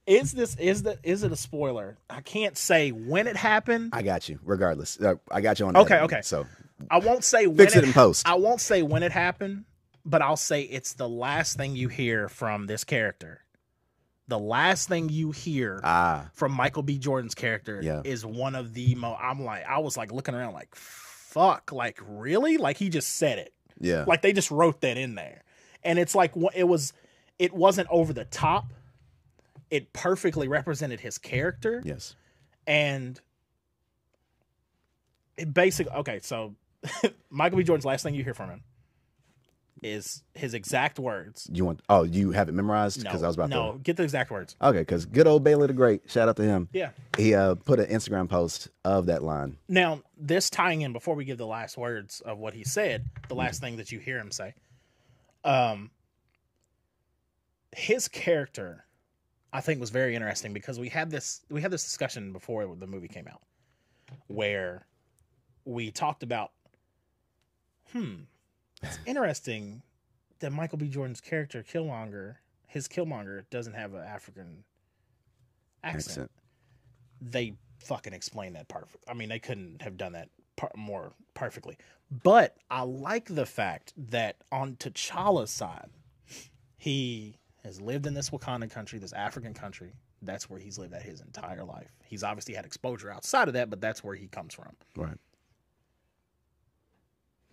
Is it a spoiler? I can't say when it happened. I got you. Regardless, I got you on. Okay. So I won't say fix it in post. I won't say when it happened, but I'll say it's the last thing you hear from this character. The last thing you hear from Michael B. Jordan's character is one of the I was like looking around like, fuck, like really? Like he just said it. Yeah. Like they just wrote that in there, and it's like it wasn't over the top. It perfectly represented his character. Yes. And it basically, okay, so Michael B. Jordan's last thing you hear from him is his exact words. You have it memorized? Because I was about to. Get the exact words. Okay, because good old Bailey the Great, shout out to him. Yeah. He put an Instagram post of that line. Now, this tying in, before we give the last words of what he said, the last thing that you hear him say, his character, I think, was very interesting because we had this discussion before the movie came out where we talked about, it's interesting that Michael B. Jordan's character, Killmonger, doesn't have an African accent. They fucking explained that perfect. I mean, they couldn't have done that more perfectly. But I like the fact that on T'Challa's side, he has lived in this Wakanda country, this African country. That's where he's lived at his entire life. He's obviously had exposure outside of that, but that's where he comes from. Right.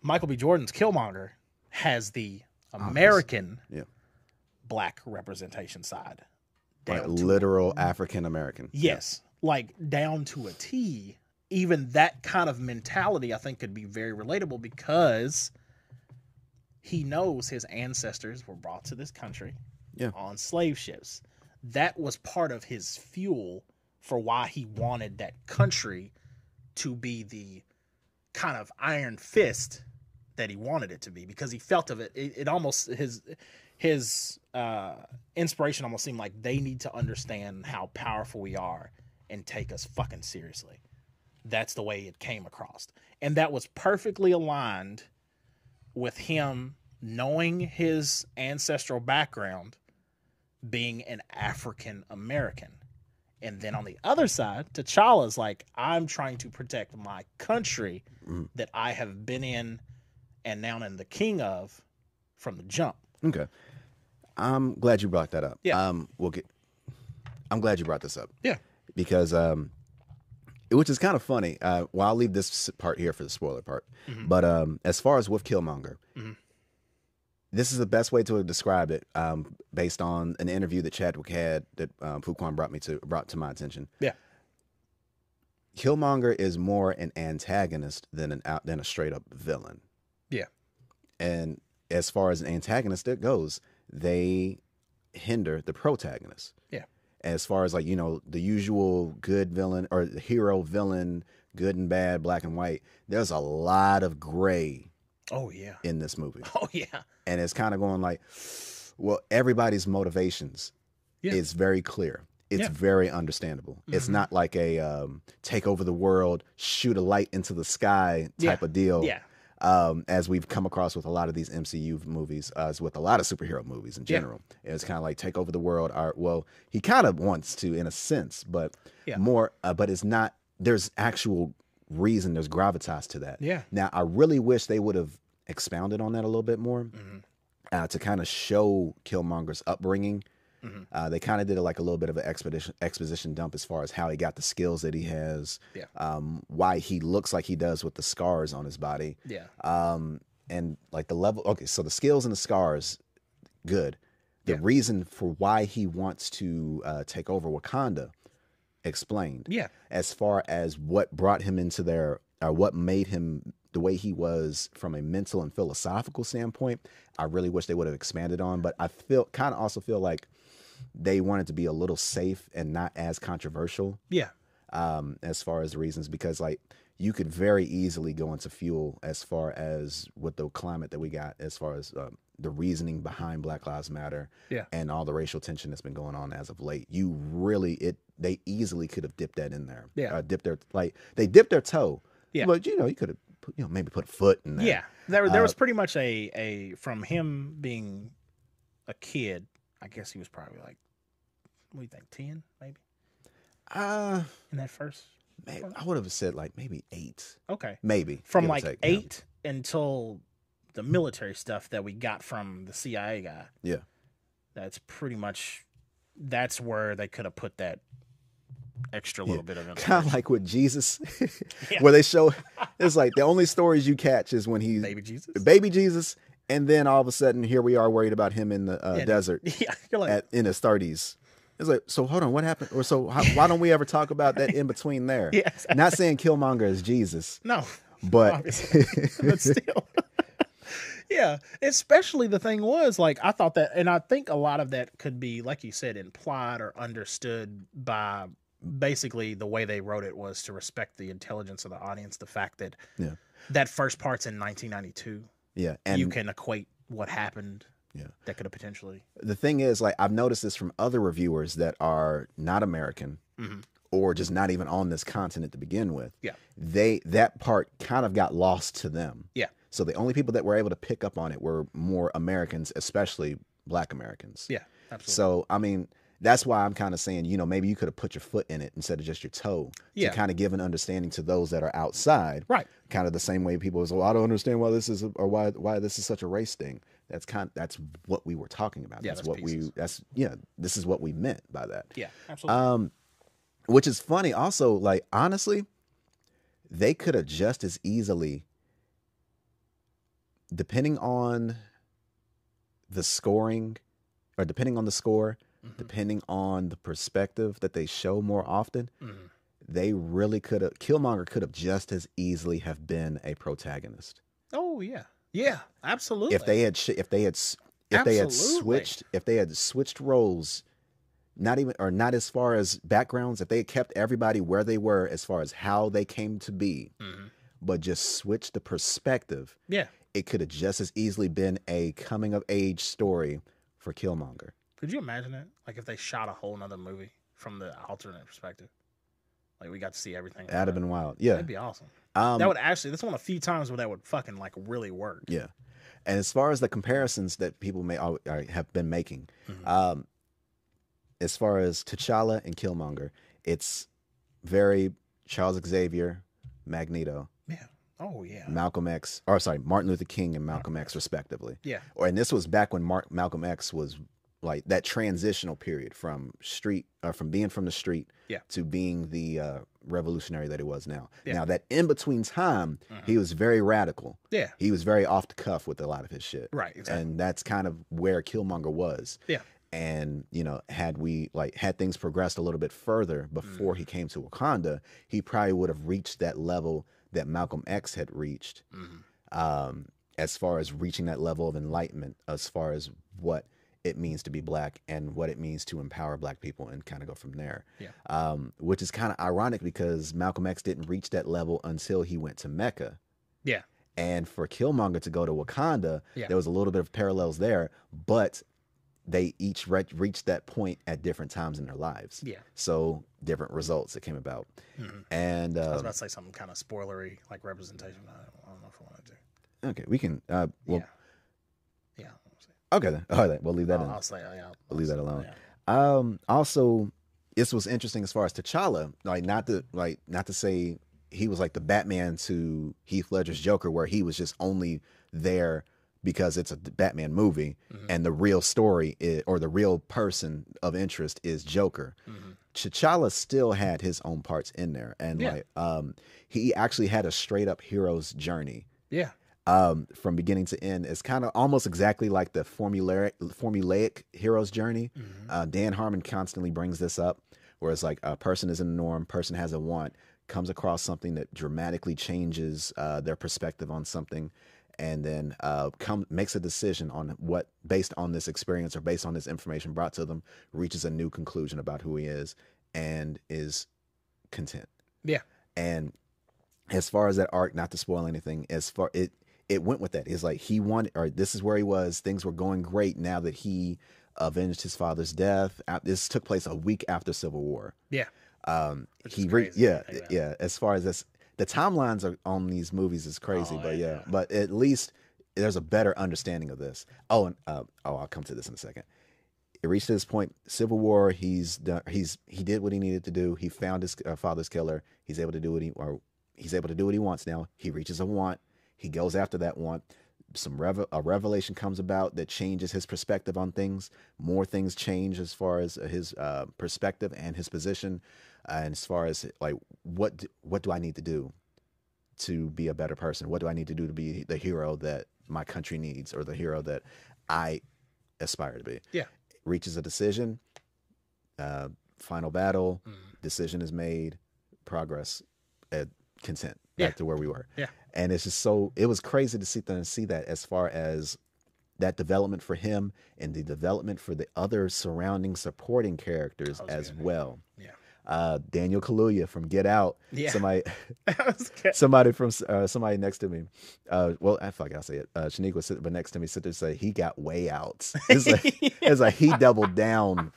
Michael B. Jordan's Killmonger has the American black representation side. Like literal African American. Yes. Like down to a T. Even that kind of mentality, I think, could be very relatable because he knows his ancestors were brought to this country on slave ships. That was part of his fuel for why he wanted that country to be the kind of iron fist that he wanted it to be, because he felt of it. It almost, his inspiration almost seemed like they need to understand how powerful we are and take us fucking seriously. That's the way it came across. And that was perfectly aligned with him knowing his ancestral background, being an African American. And then on the other side, T'Challa's like, I'm trying to protect my country that I have been in and now am the king of from the jump. Okay. I'm glad you brought that up. Yeah. I'm glad you brought this up. Yeah. Because which is kind of funny. Well, I'll leave this part here for the spoiler part. But as far as with Killmonger, this is the best way to describe it, based on an interview that Chadwick had that Fuquan brought to my attention. Yeah. Killmonger is more an antagonist than a straight up villain. Yeah. And as far as an antagonist it goes, they hinder the protagonist. Yeah. As far as like, the usual good villain or the hero villain, good and bad, black and white, there's a lot of gray. Oh yeah. In this movie. Oh yeah. And it's kind of going like, well, everybody's motivations is very clear. it's very understandable. It's not like a take over the world, shoot a light into the sky type of deal. Yeah. As we've come across with a lot of these MCU movies, as with a lot of superhero movies in general. It's kind of like take over the world. Well, he kind of wants to in a sense, but more, but it's not, there's actual reason, there's gravitas to that. Yeah. Now, I really wish they would have expounded on that a little bit more to kind of show Killmonger's upbringing. They kind of did like a little bit of an exposition dump as far as how he got the skills that he has, why he looks like he does with the scars on his body, and like the level. Okay, so the skills and the scars, good. The reason for why he wants to take over Wakanda, explained. As far as what brought him into there, or what made him the way he was from a mental and philosophical standpoint, I really wish they would have expanded on. But I also feel like they wanted to be a little safe and not as controversial. As far as the reasons, because like you could very easily go into fuel as far as with the climate that we got, as far as the reasoning behind Black Lives Matter and all the racial tension that's been going on as of late. They easily could have dipped that in there. They dipped their toe. But you could have maybe put a foot in there. There was pretty much a from him being a kid, I guess he was probably like, what do you think, 10 maybe? In that first, maybe, I would have said like maybe 8. Okay, maybe from like 8 until the military stuff that we got from the CIA guy. That's pretty much where they could have put that extra little bit of information. Kind of like with Jesus, where they show it's like the only stories you catch is when he's baby Jesus. And then all of a sudden, here we are worried about him in the desert you're like, in his 30s. It's like, so hold on, what happened? Or so why don't we ever talk about that in between there? Exactly. Not saying Killmonger is Jesus. No. But, but still. Especially the thing was, like, I thought that, and I think a lot of that could be, like you said, implied or understood by basically the way they wrote it was to respect the intelligence of the audience. The fact that that first part's in 1992. And you can equate what happened. That could have potentially. The thing is, like, I've noticed this from other reviewers that are not American or just not even on this continent to begin with. That part kind of got lost to them. So the only people that were able to pick up on it were more Americans, especially Black Americans. Absolutely. So, I mean, that's why I'm kind of saying, maybe you could have put your foot in it instead of just your toe to kind of give an understanding to those that are outside. Right. Kind of the same way people say, well, I don't understand why this is, or why this is such a race thing. That's what we were talking about. This is what we meant by that. Absolutely. Which is funny. Also, like, honestly, they could have just as easily, depending on the scoring or depending on the score, depending on the perspective that they show more often, they really could have, Killmonger could have just as easily have been a protagonist. Oh yeah, absolutely. If they had switched roles, not as far as backgrounds, if they had kept everybody where they were as far as how they came to be, but just switched the perspective, it could have just as easily been a coming of age story for Killmonger. Could you imagine it? Like if they shot a whole nother movie from the alternate perspective. Like we got to see everything. That'd have been wild. Yeah. That'd be awesome. That would actually, that's one of the few times where that would fucking like really work. Yeah. And as far as the comparisons that people have been making, as far as T'Challa and Killmonger, it's very Charles Xavier, Magneto. Yeah. Oh yeah. Martin Luther King and Malcolm X respectively. Yeah. And this was back when Malcolm X was like that transitional period from being from the street to being the revolutionary that he was now. Now that in between time, he was very radical. Yeah. He was very off the cuff with a lot of his shit. Right. Exactly. And that's kind of where Killmonger was. Yeah. And, had things progressed a little bit further before he came to Wakanda, he probably would have reached that level that Malcolm X had reached, as far as reaching that level of enlightenment, as far as what it means to be Black and what it means to empower Black people, and kind of go from there. Yeah. Which is kind of ironic because Malcolm X didn't reach that level until he went to Mecca. Yeah. And for Killmonger to go to Wakanda, there was a little bit of parallels there, but they each reached that point at different times in their lives. Yeah. So different results that came about. And I was about to say something kind of spoilery, like representation. I don't know if I want to do. Okay, we can. Well, Yeah. Okay then. All right, we'll leave that. I'll say. Yeah, we'll leave that alone. Yeah. Also, this was interesting as far as T'Challa. Like not to say he was like the Batman to Heath Ledger's Joker, where he was just only there because it's a Batman movie, and the real story or the real person of interest is Joker. T'Challa still had his own parts in there, and he actually had a straight up hero's journey. Yeah. From beginning to end. It's kind of almost exactly like the formulaic hero's journey. Dan Harmon constantly brings this up, where it's like a person is in the norm, person has a want, comes across something that dramatically changes their perspective on something, and then makes a decision on what, based on this experience or based on this information brought to them, reaches a new conclusion about who he is and is content. Yeah. And as far as that arc, not to spoil anything, it went with that. It's like he wanted, or this is where he was. Things were going great now that he avenged his father's death. This took place a week after Civil War. Yeah. Yeah. As far as this, the timelines on these movies is crazy, but at least there's a better understanding of this. I'll come to this in a second. It reached this point, Civil War. He did what he needed to do. He found his father's killer. He's able to do what he wants now. He reaches a want. He goes after that want. A revelation comes about that changes his perspective on things. More things change as far as his perspective and his position, and as far as like what do I need to do to be a better person? What do I need to do to be the hero that my country needs, or the hero that I aspire to be? Yeah. Reaches a decision. Final battle. Decision is made. Progress. Consent. Back to where we were. Yeah. And it's just it was crazy to see that as far as that development for him and the development for the other surrounding supporting characters as well. Yeah. Daniel Kaluuya from Get Out. Yeah. Somebody next to me. Well, I forgot to say it. Shanique was sitting next to me, sit there and say he got way outs. It's like he doubled down.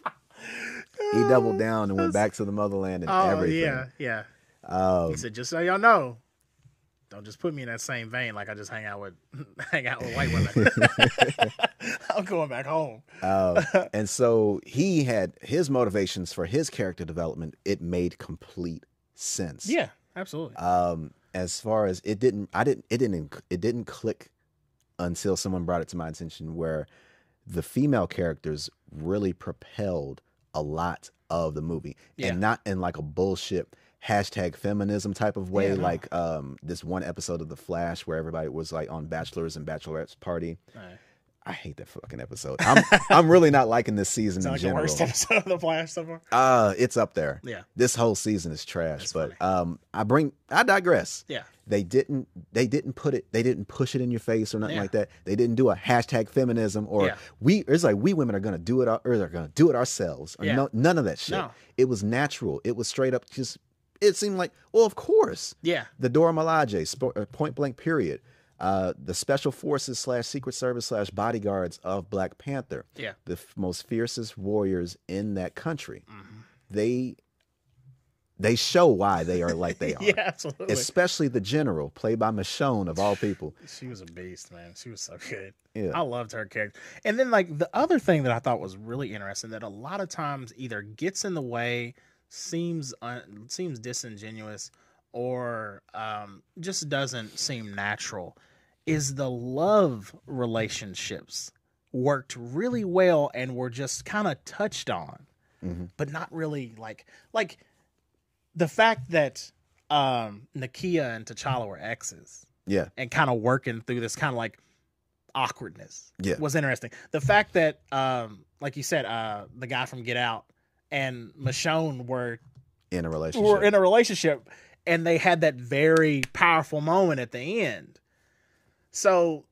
He doubled down and went back to the motherland and everything. Yeah. He said, just so y'all know, don't just put me in that same vein like I just hang out with white women. I'm going back home. And so he had his motivations for his character development. It made complete sense. Yeah, absolutely. As far as it didn't click until someone brought it to my attention, where the female characters really propelled a lot of the movie, and not in like a bullshit #feminism type of way, like this one episode of The Flash where everybody was like on bachelors and bachelorettes party. Right. I hate that fucking episode. I'm really not liking this season in general. The worst episode of The Flash so far. It's up there. Yeah. This whole season is trash. That's but I digress. Yeah. They didn't push it in your face or nothing like that. They didn't do a #feminism or it's like we women are gonna do it, or they're gonna do it ourselves. Or none of that shit. No. It was natural. It was straight up just. It seemed like, well, of course. Yeah. The Dora Milaje, point blank period. The special forces / secret service / bodyguards of Black Panther. Yeah. The most fiercest warriors in that country. Mm-hmm. They show why they are like they are. Yeah, absolutely. Especially the general, played by Michonne of all people. She was a beast, man. She was so good. Yeah. I loved her character. And then like the other thing that I thought was really interesting that a lot of times either gets in the way, seems disingenuous, or just doesn't seem natural, is the love relationships worked really well and were just kind of touched on, but not really like the fact that Nakia and T'Challa were exes, and kind of working through this kind of like awkwardness, was interesting. The fact that, like you said, the guy from Get Out and Michonne were in a relationship, and they had that very powerful moment at the end. So,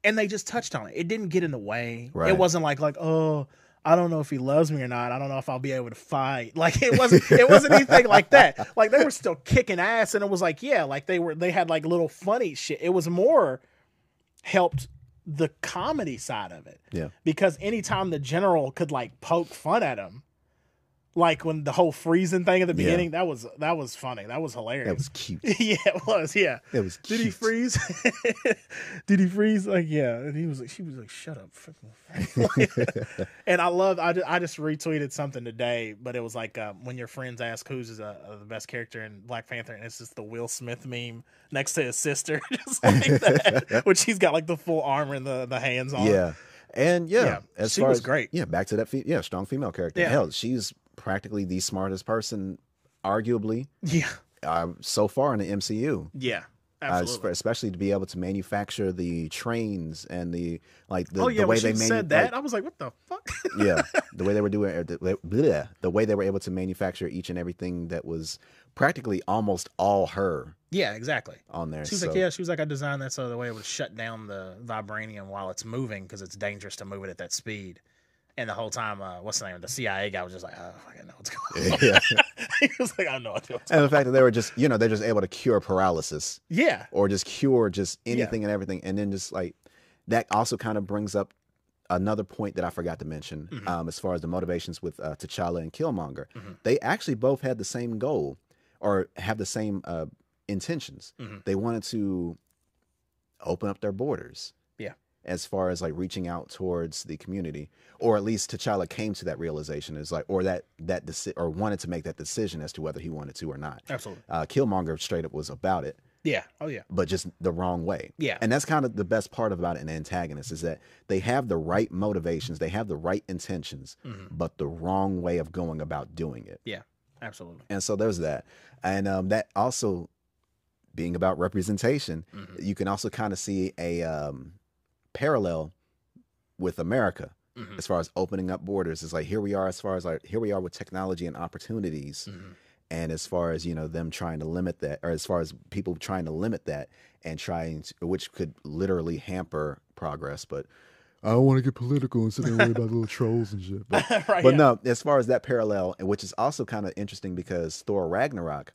and they just touched on it. It didn't get in the way. Right. It wasn't like, oh, I don't know if he loves me or not. I don't know if I'll be able to fight. Like it wasn't anything like that. Like they were still kicking ass, and it was like, like they had like little funny shit. It was more helped the comedy side of it. Yeah. Because anytime the general could like poke fun at him, like when the whole freezing thing at the beginning, that was funny. That was hilarious. That was cute. Yeah, it was. Yeah, It was cute. Did he freeze? Did he freeze? Like, yeah. And she was like, shut up. And I just retweeted something today, but it was like when your friends ask who's the best character in Black Panther, and it's just the Will Smith meme next to his sister, just like that, which he's got like the full armor and the hands on. Yeah. And as she far was as, great. Yeah, back to that strong female character. Yeah. Hell, she's practically the smartest person, arguably. Yeah. So far in the MCU. Yeah. Absolutely. Especially to be able to manufacture the trains and the way they said that, I was like, what the fuck? Yeah, the way they were doing the way they were able to manufacture each and everything that was practically almost all her. Yeah, exactly. On there. She was like, I designed that so the way it would shut down the vibranium while it's moving because it's dangerous to move it at that speed. And the whole time, what's the name? The CIA guy was just like, oh, I know what's going on. Yeah. He was like, I know what's going on. And the fact that they were just, they're just able to cure paralysis. Yeah. Or just cure just anything and everything. And then just like, that also kind of brings up another point that I forgot to mention as far as the motivations with T'Challa and Killmonger. They actually both had the same goal or have the same intentions. They wanted to open up their borders. As far as like reaching out towards the community, or at least T'Challa came to that realization is like, or or wanted to make that decision as to whether he wanted to or not. Absolutely. Killmonger straight up was about it. Yeah. Oh yeah. But just the wrong way. Yeah. And that's kind of the best part about an antagonist is that they have the right motivations, they have the right intentions, but the wrong way of going about doing it. Yeah. Absolutely. And so there's that, and that also being about representation, you can also kind of see a parallel with America as far as opening up borders. It's like here we are with technology and opportunities, and as far as them trying to limit that, or as far as people trying to limit that and which could literally hamper progress. But I don't want to get political and sit there and worry about little trolls and shit. But no, as far as that parallel, which is also kind of interesting because Thor Ragnarok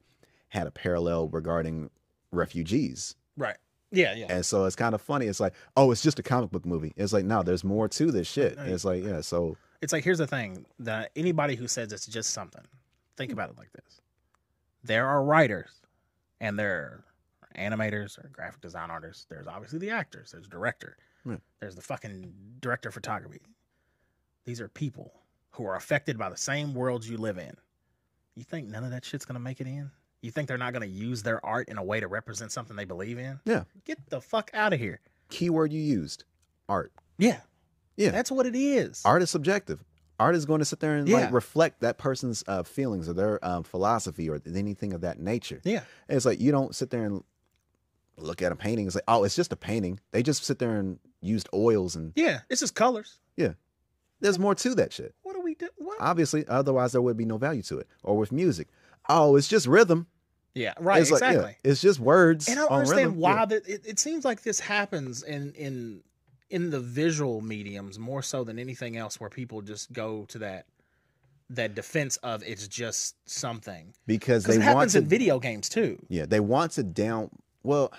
had a parallel regarding refugees. Right. Yeah, yeah. And so it's kind of funny. It's like, oh, it's just a comic book movie. It's like, no, there's more to this shit. It's like, yeah, so. It's like, here's the thing. That anybody who says it's just something, think about it like this. There are writers, and there are animators or graphic design artists. There's obviously the actors. There's the director. There's the fucking director of photography. These are people who are affected by the same worlds you live in. You think none of that shit's going to make it in? You think they're not going to use their art in a way to represent something they believe in? Yeah. Get the fuck out of here. Keyword you used, art. Yeah. Yeah. That's what it is. Art is subjective. Art is going to sit there and like reflect that person's feelings or their philosophy or anything of that nature. Yeah. And it's like, you don't sit there and look at a painting. It's like, oh, it's just a painting. They just sit there and used oils and. Yeah. It's just colors. Yeah. There's more to that shit. What do we do? What? Obviously, otherwise there would be no value to it. Or with music. Oh, it's just rhythm. Yeah, right, it's exactly. Like, it's just words. And I don't understand why that. It seems like this happens in the visual mediums more so than anything else, where people just go to that defense of it's just something. Because it happens in video games too. Yeah, they want to down. Well,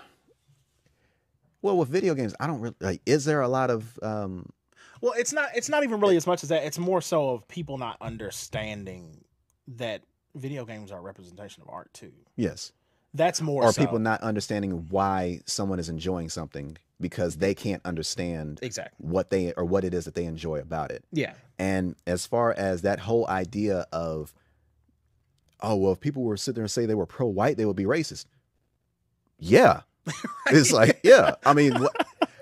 with video games, I don't really like. Is there a lot of? Well, it's not even really as much as that. It's more so of people not understanding that video games are a representation of art too. Yes. That's more or so. People not understanding why someone is enjoying something because they can't understand exactly what it is that they enjoy about it. Yeah. And as far as that whole idea of, oh, well, if people were to sit there and say they were pro-white, they would be racist. Yeah. Right. It's like, yeah. I mean,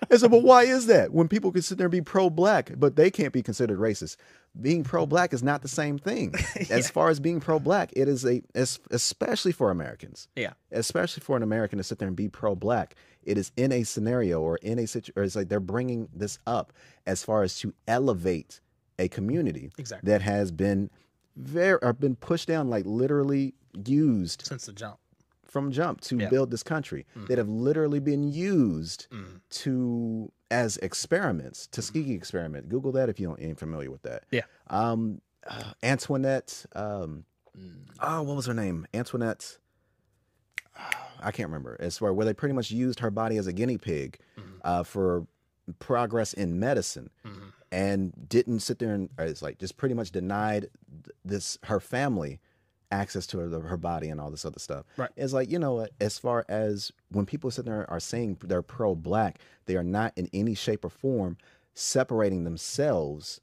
it's like, but why is that? When people can sit there and be pro-black, but they can't be considered racist. Being pro-black is not the same thing. As far as being pro-black, it is especially for Americans. Yeah. Especially for an American to sit there and be pro-black, it is in a scenario or in a situation, or it's like they're bringing this up as far as to elevate a community that has been been pushed down, like literally used since the jump. From jump to build this country that have literally been used as experiments, Tuskegee experiment. Google that if you ain't familiar with that. Yeah. Antoinette. What was her name? Antoinette. I can't remember. It's where they pretty much used her body as a guinea pig for progress in medicine, and didn't sit there and it's like just pretty much denied her family access to her body and all this other stuff. Right. It's like, as far as when people sit there are saying they're pro-black, they are not in any shape or form separating themselves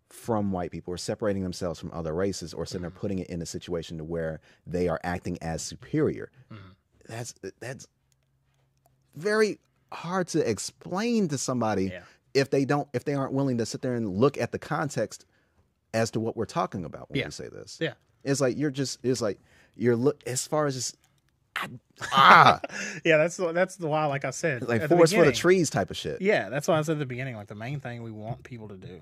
from white people or separating themselves from other races or sitting there putting it in a situation to where they are acting as superior. That's very hard to explain to somebody if they aren't willing to sit there and look at the context as to what we're talking about when we say this. Yeah. It's like as far as just yeah, that's the why, like I said, like forest for the trees type of shit. Yeah, that's why I said at the beginning, like the main thing we want people to do,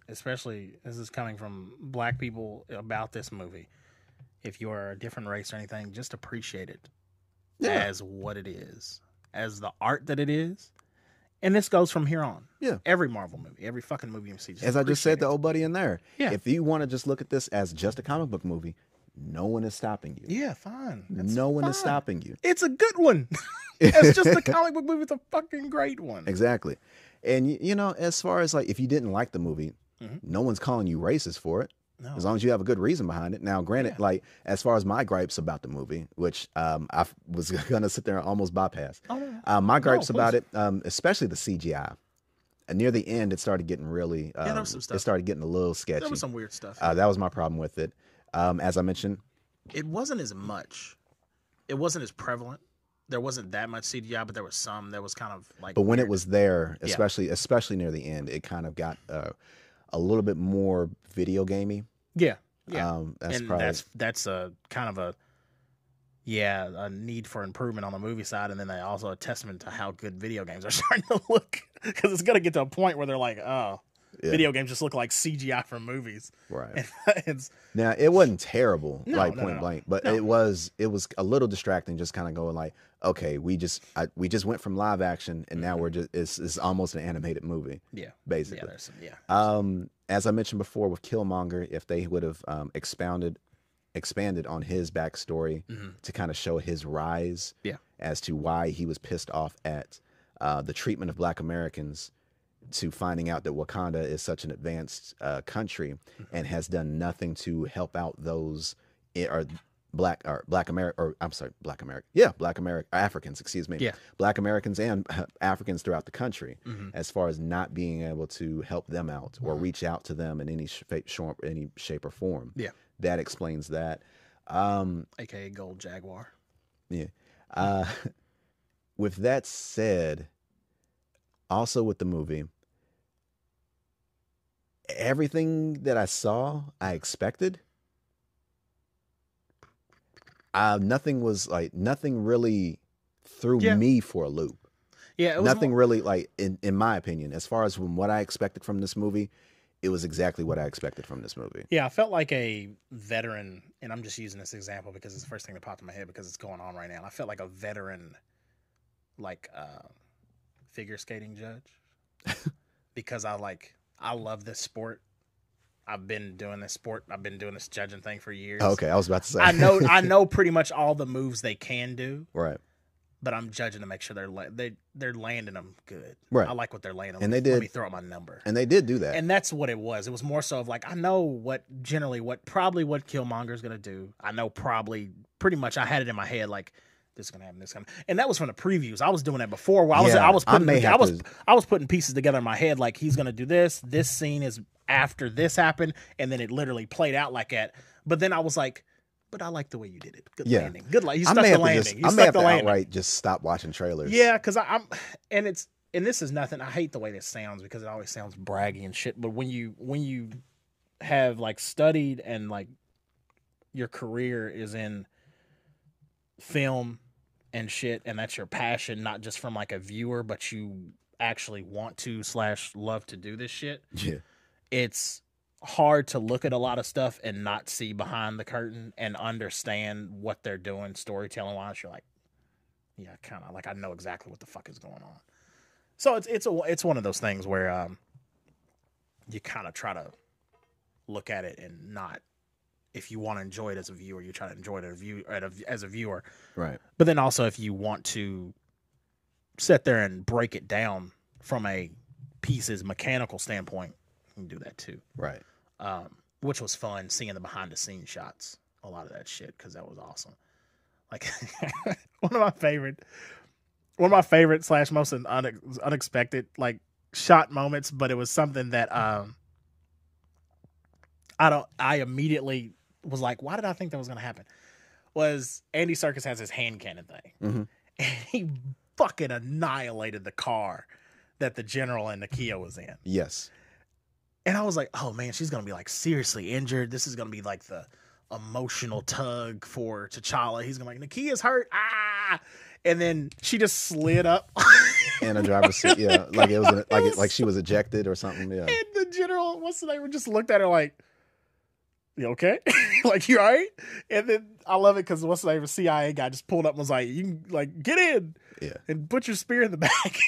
especially this is coming from black people about this movie, if you're a different race or anything, just appreciate it as what it is, as the art that it is. And this goes from here on. Yeah. Every Marvel movie, every fucking movie you see. As I just said to old buddy in there. Yeah. If you want to just look at this as just a comic book movie, no one is stopping you. Yeah, fine. No one is stopping you. It's a good one. It's just a comic book movie. It's a fucking great one. Exactly. And, as far as like, if you didn't like the movie, no one's calling you racist for it. No. As long as you have a good reason behind it. Now, granted, like as far as my gripes about the movie, which I was gonna sit there and almost bypass. My gripes about it, especially the CGI. Near the end, it started getting really. There was some stuff. It started getting a little sketchy. There was some weird stuff. That was my problem with it. As I mentioned, it wasn't as much. It wasn't as prevalent. There wasn't that much CGI, but there was some that was kind of like. But when it was there, especially near the end, it kind of got a little bit more video gamey. Yeah, yeah. That's a kind of a need for improvement on the movie side, and then they also a testament to how good video games are starting to look, because it's gonna get to a point where they're like, video games just look like CGI from movies. Right. Now it wasn't terrible, point blank, but No. it was a little distracting. Just kind of going like, okay, we just went from live action, and now we're just it's almost an animated movie. Yeah, basically. As I mentioned before with Killmonger, if they would have expanded on his backstory to kind of show his rise as to why he was pissed off at the treatment of Black Americans, to finding out that Wakanda is such an advanced country and has done nothing to help out those Black Africans, excuse me. Yeah. Black Americans and Africans throughout the country, as far as not being able to help them out or reach out to them in any shape or form. Yeah. That explains that. AKA Gold Jaguar. Yeah. With that said, also with the movie, everything that I saw, I expected. Nothing really threw me for a loop. Yeah, nothing really, like, in my opinion, as far as from what I expected from this movie, it was exactly what I expected from this movie. Yeah, I felt like a veteran, and I'm just using this example because it's the first thing that popped in my head because it's going on right now. I felt like a veteran, like figure skating judge, because I love this sport. I've been doing this sport. I've been doing this judging thing for years. Okay, I was about to say. I know pretty much all the moves they can do. Right. But I'm judging to make sure they're landing them good. Right. I like what they're landing. And they did. Let me throw out my number. And they did do that. And that's what it was. It was more so of like, I know what Killmonger's going to do. I know pretty much I had it in my head like, this is going to happen, this is going to happen. And that was from the previews. I was doing that before. Where I was putting pieces together in my head like, he's going to do this. This scene is after this happened. And then it literally played out like that. This then I was like, but I like the way you did it. Good landing. Good landing. You stuck the landing. I may have to outright just stop watching trailers. Yeah, because and this is nothing. I hate the way this sounds because it always sounds braggy and shit. But when you have like studied and like your career is in film and shit, and that's your passion, not just from like a viewer, but you actually want to / love to do this shit. Yeah, it's hard to look at a lot of stuff and not see behind the curtain and understand what they're doing storytelling wise. You're like, yeah, kind of like I know exactly what the fuck is going on. So it's one of those things where you kind of try to look at it and not, if you want to enjoy it as a viewer, you try to enjoy it as a viewer, right? But then also if you want to sit there and break it down from a pieces mechanical standpoint, you can do that too. Right. Which was fun seeing the behind the scenes shots, a lot of that shit, because that was awesome. Like one of my favorite / most unexpected like shot moments, but it was something that I immediately was like, why did I think that was gonna happen? Was Andy Serkis has his hand cannon thing, and he fucking annihilated the car that the general and Nakia was in. Yes. And I was like, oh man, she's gonna be like seriously injured. This is gonna be like the emotional tug for T'Challa. He's gonna be like, Nakia's hurt. Ah, and then she just slid up in a driver's seat. Yeah, like it was like she was ejected or something. Yeah. And the general, what's the name, just looked at her like, you okay? Like, you all right? And then I love it because what's the name, a CIA guy just pulled up and was like, you can like get in. Yeah. And put your spear in the back.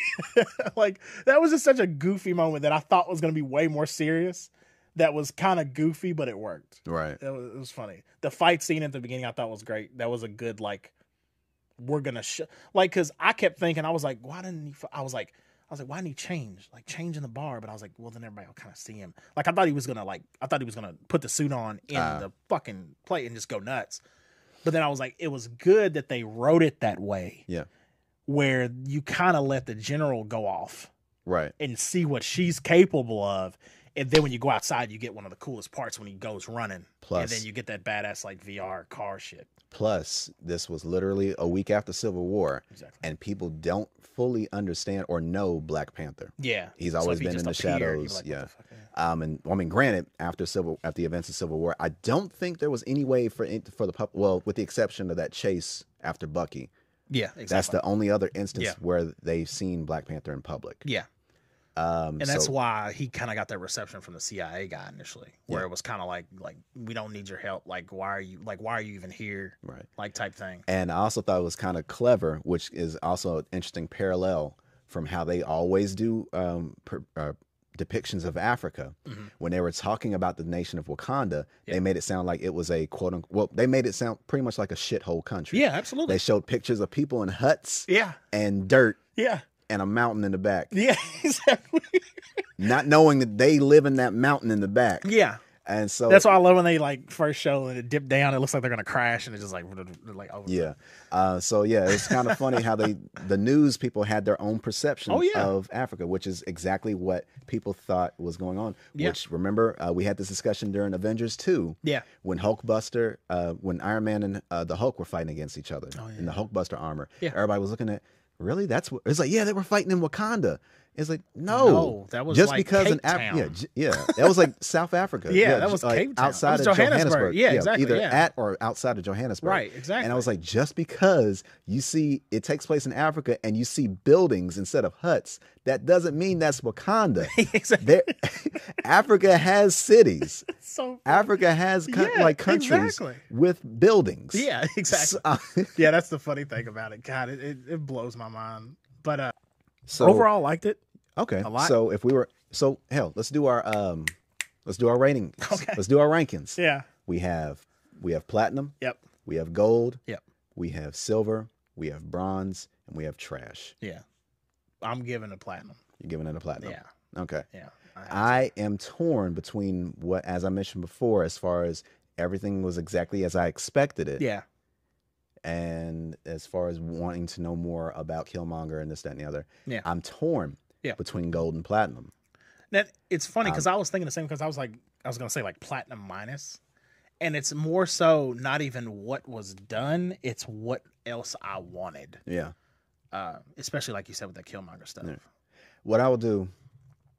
Like, that was just such a goofy moment that I thought was going to be way more serious. That was kind of goofy, but it worked. Right. It was funny. The fight scene at the beginning I thought was great. That was a good, like, we're going to like, because I kept thinking, I was like, why didn't he? I was like, why didn't he change? Like, change in the bar. But I was like, well, then everybody will kind of see him. Like, I thought he was going to put the suit on in the fucking play and just go nuts. But then I was like, it was good that they wrote it that way. Yeah. Where you kind of let the general go off. Right. And see what she's capable of. And then when you go outside, you get one of the coolest parts when he goes running. Plus, and then you get that badass, like, VR car shit. Plus, this was literally a week after Civil War. Exactly. And people don't fully understand or know Black Panther. Yeah. He's always been in the shadows. Like, yeah. And I mean, granted, after the events of Civil War, I don't think there was any way for the public, well, with the exception of that chase after Bucky. Yeah, exactly. That's the only other instance where they've seen Black Panther in public. Yeah. And that's why he kind of got that reception from the CIA guy initially, where it was kind of like, we don't need your help. Like, why are you even here? Right. Like, type thing. And I also thought it was kind of clever, which is also an interesting parallel from how they always do depictions of Africa. Mm-hmm. When they were talking about the nation of Wakanda, they made it sound like it was a quote unquote, well, they made it sound pretty much like a shithole country. Yeah, absolutely. They showed pictures of people in huts. Yeah. And dirt. Yeah. And a mountain in the back. Yeah, exactly. Not knowing that they live in that mountain in the back. Yeah. And so that's why I love when they like first show and it dip down. It looks like they're gonna crash, and it's just like over. Yeah. So yeah, it's kind of funny how the news people had their own perception of Africa, which is exactly what people thought was going on. Yeah. Which, remember, we had this discussion during Avengers 2. Yeah. When when Iron Man and the Hulk were fighting against each other in the Hulkbuster armor. Yeah. Everybody was looking at, really? That's what it's like. Yeah, they were fighting in Wakanda. It's like, no, that was just like because Cape Town. That was like South Africa. That was like Cape Town. Outside of Johannesburg. Yeah, exactly. Either at or outside of Johannesburg. Right, exactly. And I was like, just because you see it takes place in Africa and you see buildings instead of huts, that doesn't mean that's Wakanda. Exactly. Africa has cities. So Africa has countries with buildings. Yeah, exactly. Yeah, that's the funny thing about it. God, it blows my mind. But overall, liked it. Okay. A lot. So let's do our rating. Okay. Let's do our rankings. Yeah. We have platinum. Yep. We have gold. Yep. We have silver. We have bronze, and we have trash. Yeah. I'm giving it platinum. You're giving it a platinum. Yeah. Okay. Yeah. I am torn between what, as I mentioned before, as far as everything was exactly as I expected it. Yeah. And as far as wanting to know more about Killmonger and this, that, and the other, I'm torn between gold and platinum. Now, it's funny because I was thinking the same, because I was going to say like platinum minus, and it's more so not even what was done, it's what else I wanted. Yeah. Especially like you said with that Killmonger stuff. Yeah. What I will do,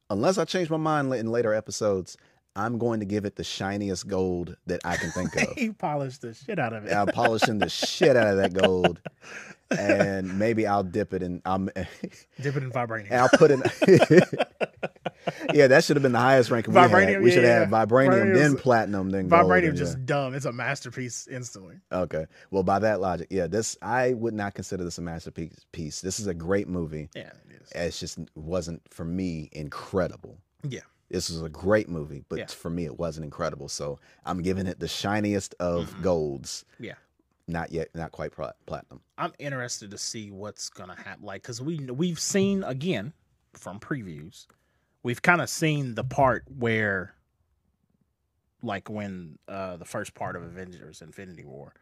unless I change my mind in later episodes, I'm going to give it the shiniest gold that I can think of. You polished the shit out of it. I'm polishing the shit out of that gold. And maybe I'll dip it in. Dip it in vibranium. And I'll put in. Yeah, that should have been the highest ranking we had. We should have had vibranium, then platinum, then gold. Vibranium just dumb. It's a masterpiece instantly. Okay. Well, by that logic, I would not consider this a masterpiece. This is a great movie. Yeah, it is. It just wasn't, for me, incredible. Yeah. This was a great movie, but for me, it wasn't incredible. So I'm giving it the shiniest of golds. Yeah. Not quite platinum. I'm interested to see what's gonna happen, like, because we've seen again from previews, we've kind of seen the part where, like when the first part of Avengers Infinity War,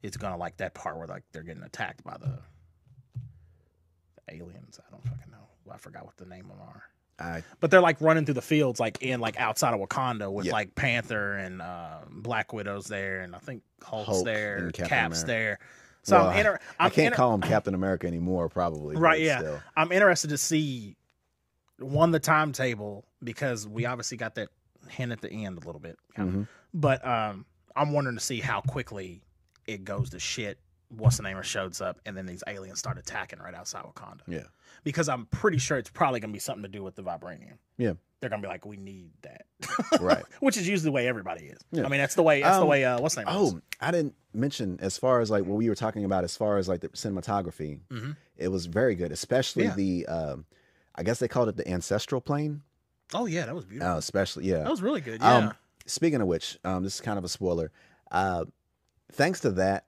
it's gonna like that part where like they're getting attacked by the aliens. I don't fucking know. I forgot what the name of them are. But they're like running through the fields, like in like outside of Wakanda with like Panther and Black Widow's there, and I think Hulk there, and Cap's there. So well, I can't call him Captain America anymore, probably. Right? Yeah. Still. I'm interested to see the timetable, because we obviously got that hint at the end a little bit, but I'm wondering to see how quickly it goes to shit. What's the name shows up, and then these aliens start attacking right outside Wakanda. Yeah, because I'm pretty sure it's probably gonna be something to do with the vibranium. Yeah, they're gonna be like, we need that, right? Which is usually the way everybody is. Yeah. I mean, that's the way. That's the way. What's the name? Oh, I didn't mention as far as like what we were talking about as far as like the cinematography. It was very good, especially the. I guess they called it the ancestral plane. Oh yeah, that was beautiful. Especially that was really good. Yeah. Speaking of which, this is kind of a spoiler. Thanks to that,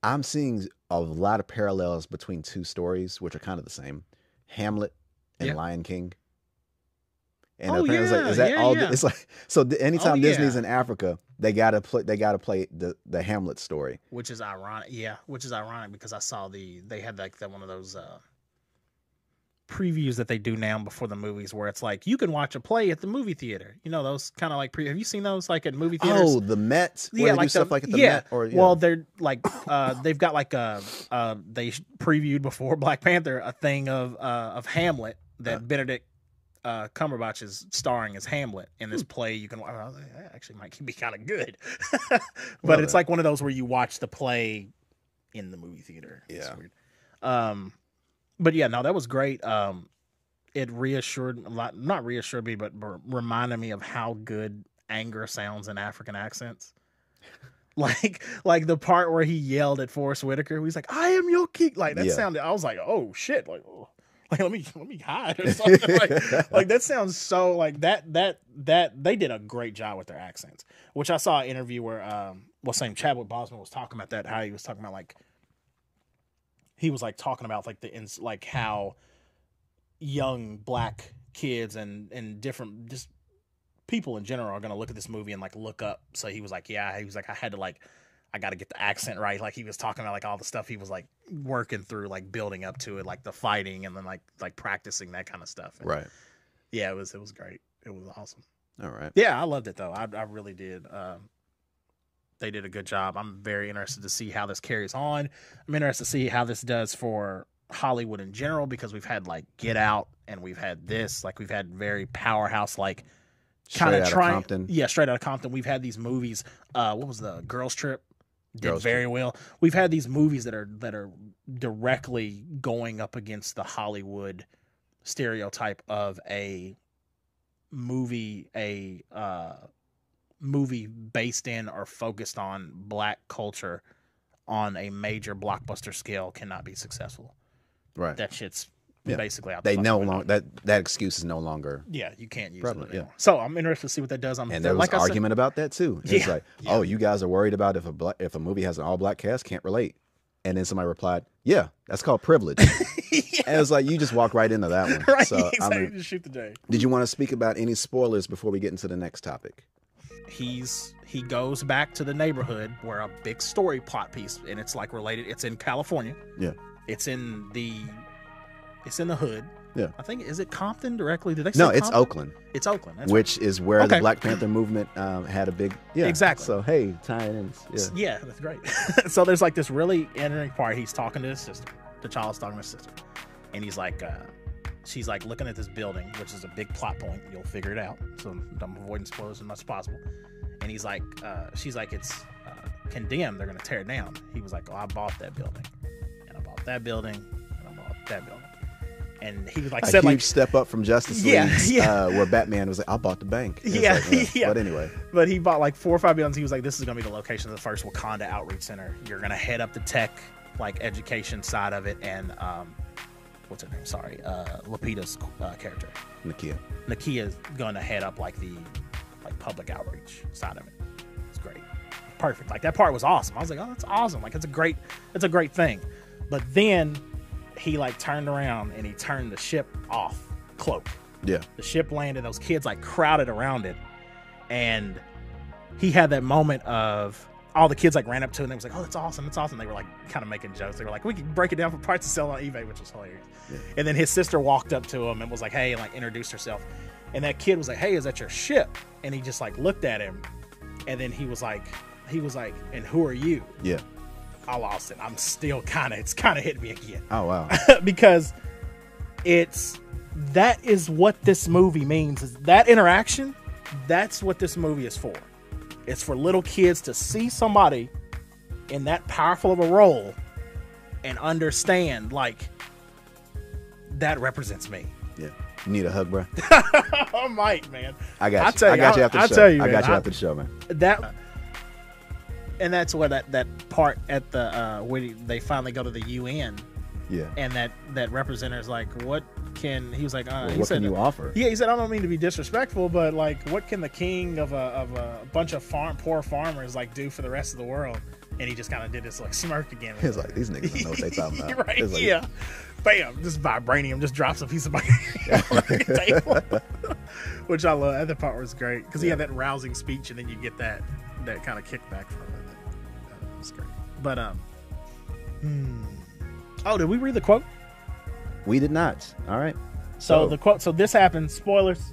I'm seeing a lot of parallels between two stories, which are kind of the same: Hamlet and Lion King. And apparently, it's like, is that all? It's like, so anytime Disney's in Africa, they gotta play the Hamlet story, which is ironic. Yeah, which is ironic because I saw they had like one of those previews that they do now before the movies, where it's like you can watch a play at the movie theater. You know, those kind of like have you seen those like at movie theaters? Oh, the Met. Where they do stuff like at the Met. Or well, they're like they've got like they previewed before Black Panther a thing of Hamlet that Benedict Cumberbatch is starring as Hamlet in this play. You can that actually might be kind of good, but it's like one of those where you watch the play in the movie theater. Yeah. It's weird. But yeah, no, that was great. It not reassured me, but reminded me of how good anger sounds in African accents. like the part where he yelled at Forrest Whitaker, he's like, "I am your king." Like that sounded. I was like, "Oh shit!" Like let me hide or something. like that sounds so like that they did a great job with their accents. Which I saw an interview where Chadwick Boseman was talking about that. How he was talking about like. He was like talking about like how young black kids and different just people in general are gonna look at this movie and like look up. So he was like, I had to I got to get the accent right. Like he was talking about like all the stuff he was like working through, like building up to it, like the fighting and then like practicing that kind of stuff. And right. Yeah, it was great. It was awesome. All right. Yeah, I loved it though. I really did. They did a good job. I'm very interested to see how this carries on. I'm interested to see how this does for Hollywood in general, because we've had like Get Out and we've had this, like we've had very powerhouse, like kind of Compton. Yeah, straight out of Compton. We've had these movies. What was the Girls Trip? Did very well. We've had these movies that are directly going up against the Hollywood stereotype of a movie, movie based in or focused on black culture on a major blockbuster scale cannot be successful. Right. That shit's basically out. They no longer that excuse is no longer. Yeah, you can't use it anymore. Yeah. So I'm interested to see what that does. And there was an argument about that too. It's like, oh, you guys are worried about if a movie has an all black cast, can't relate. And then somebody replied, yeah, that's called privilege. And it was like, you just walk right into that one. Right, so, exactly. I mean, just shoot the day. Did you want to speak about any spoilers before we get into the next topic? He goes back to the neighborhood where a big story plot piece, and it's like related. It's in California. Yeah. It's in the hood. Yeah. I think, is it Compton directly? Did they say Compton? It's Oakland. It's Oakland. That's which is where the Black Panther movement had a big, exactly. So, hey, tying in. Yeah, that's great. So there's like this really interesting part. He's talking to his sister. T'Challa's talking to his sister. And he's like, she's like looking at this building, which is a big plot point. You'll figure it out. So I'm avoiding spoilers as much as possible. And he's like, she's like, it's condemned. They're going to tear it down. He was like, oh, I bought that building. And I bought that building. And I bought that building. And he was like, a huge step up from Justice League, where Batman was like, I bought the bank. Yeah, like, But anyway. But he bought like 4 or 5 buildings. He was like, this is going to be the location of the first Wakanda Outreach Center. You're going to head up the tech, like education side of it. And, what's her name? Sorry. Lupita's character. Nakia is going to head up like the public outreach side of it. It's great. Perfect. Like that part was awesome. I was like, oh, that's awesome. Like it's a great thing. But then he like turned around and he turned the ship off, cloak. Yeah. The ship landed, those kids like crowded around it, and he had that moment of all the kids like ran up to him and they was like, oh, that's awesome, it's awesome. They were like kind of making jokes. They were like, we can break it down for parts to sell on eBay, which was hilarious. Yeah. And then his sister walked up to him and was like, hey, and like introduced herself. And that kid was like, hey, is that your ship? And he just like looked at him, and then he was like, and who are you? Yeah. I lost it. I'm still it's kind of hit me again. Oh, wow. Because that is what this movie means. Is that interaction, that's what this movie is for. It's for little kids to see somebody in that powerful of a role and understand, like, that represents me. Yeah. You need a hug, bro? I might, man. I got you. I got you after the show. I got you after the show, man. And that's what that part at the where they finally go to the UN. Yeah. And that representative like, what can he was like? What can you offer? Yeah, he said, I don't mean to be disrespectful, but like, what can the king of a bunch of poor farmers like do for the rest of the world? And he just kind of did this like smirk again. He's like, these niggas don't know what they talking about. Right? Like, yeah. Bam! Just vibranium just drops a piece of the table, which I love. That part was great because he had that rousing speech, and then you get that kind of kickback from it. That was great. But oh, did we read the quote? We did not. All right. So the quote. So this happens. Spoilers.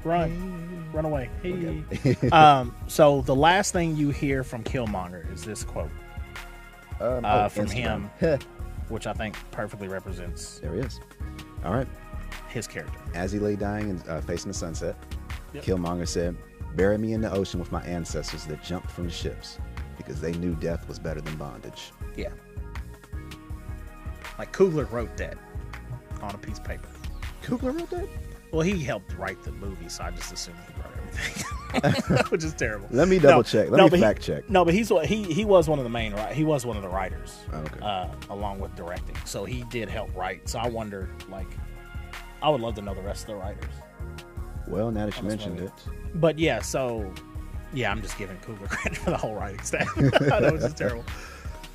Run away. Hey. Okay. So the last thing you hear from Killmonger is this quote from him, which I think perfectly represents. There he is. All right. His character. As he lay dying and facing the sunset, Yep. Killmonger said, "Bury me in the ocean with my ancestors that jumped from the ships, because they knew death was better than bondage." Yeah. Like Coogler wrote that on a piece of paper. Coogler wrote that? Well, he helped write the movie, so I just assume he wrote everything, which is terrible. Let me double check. Let me fact check. No, but he was one of the main. He was one of the writers, along with directing. So he did help write. So I wonder, like, I would love to know the rest of the writers. Well, now that you mentioned it, but yeah, so yeah, I'm just giving Coogler credit for the whole writing staff. I know it's just terrible.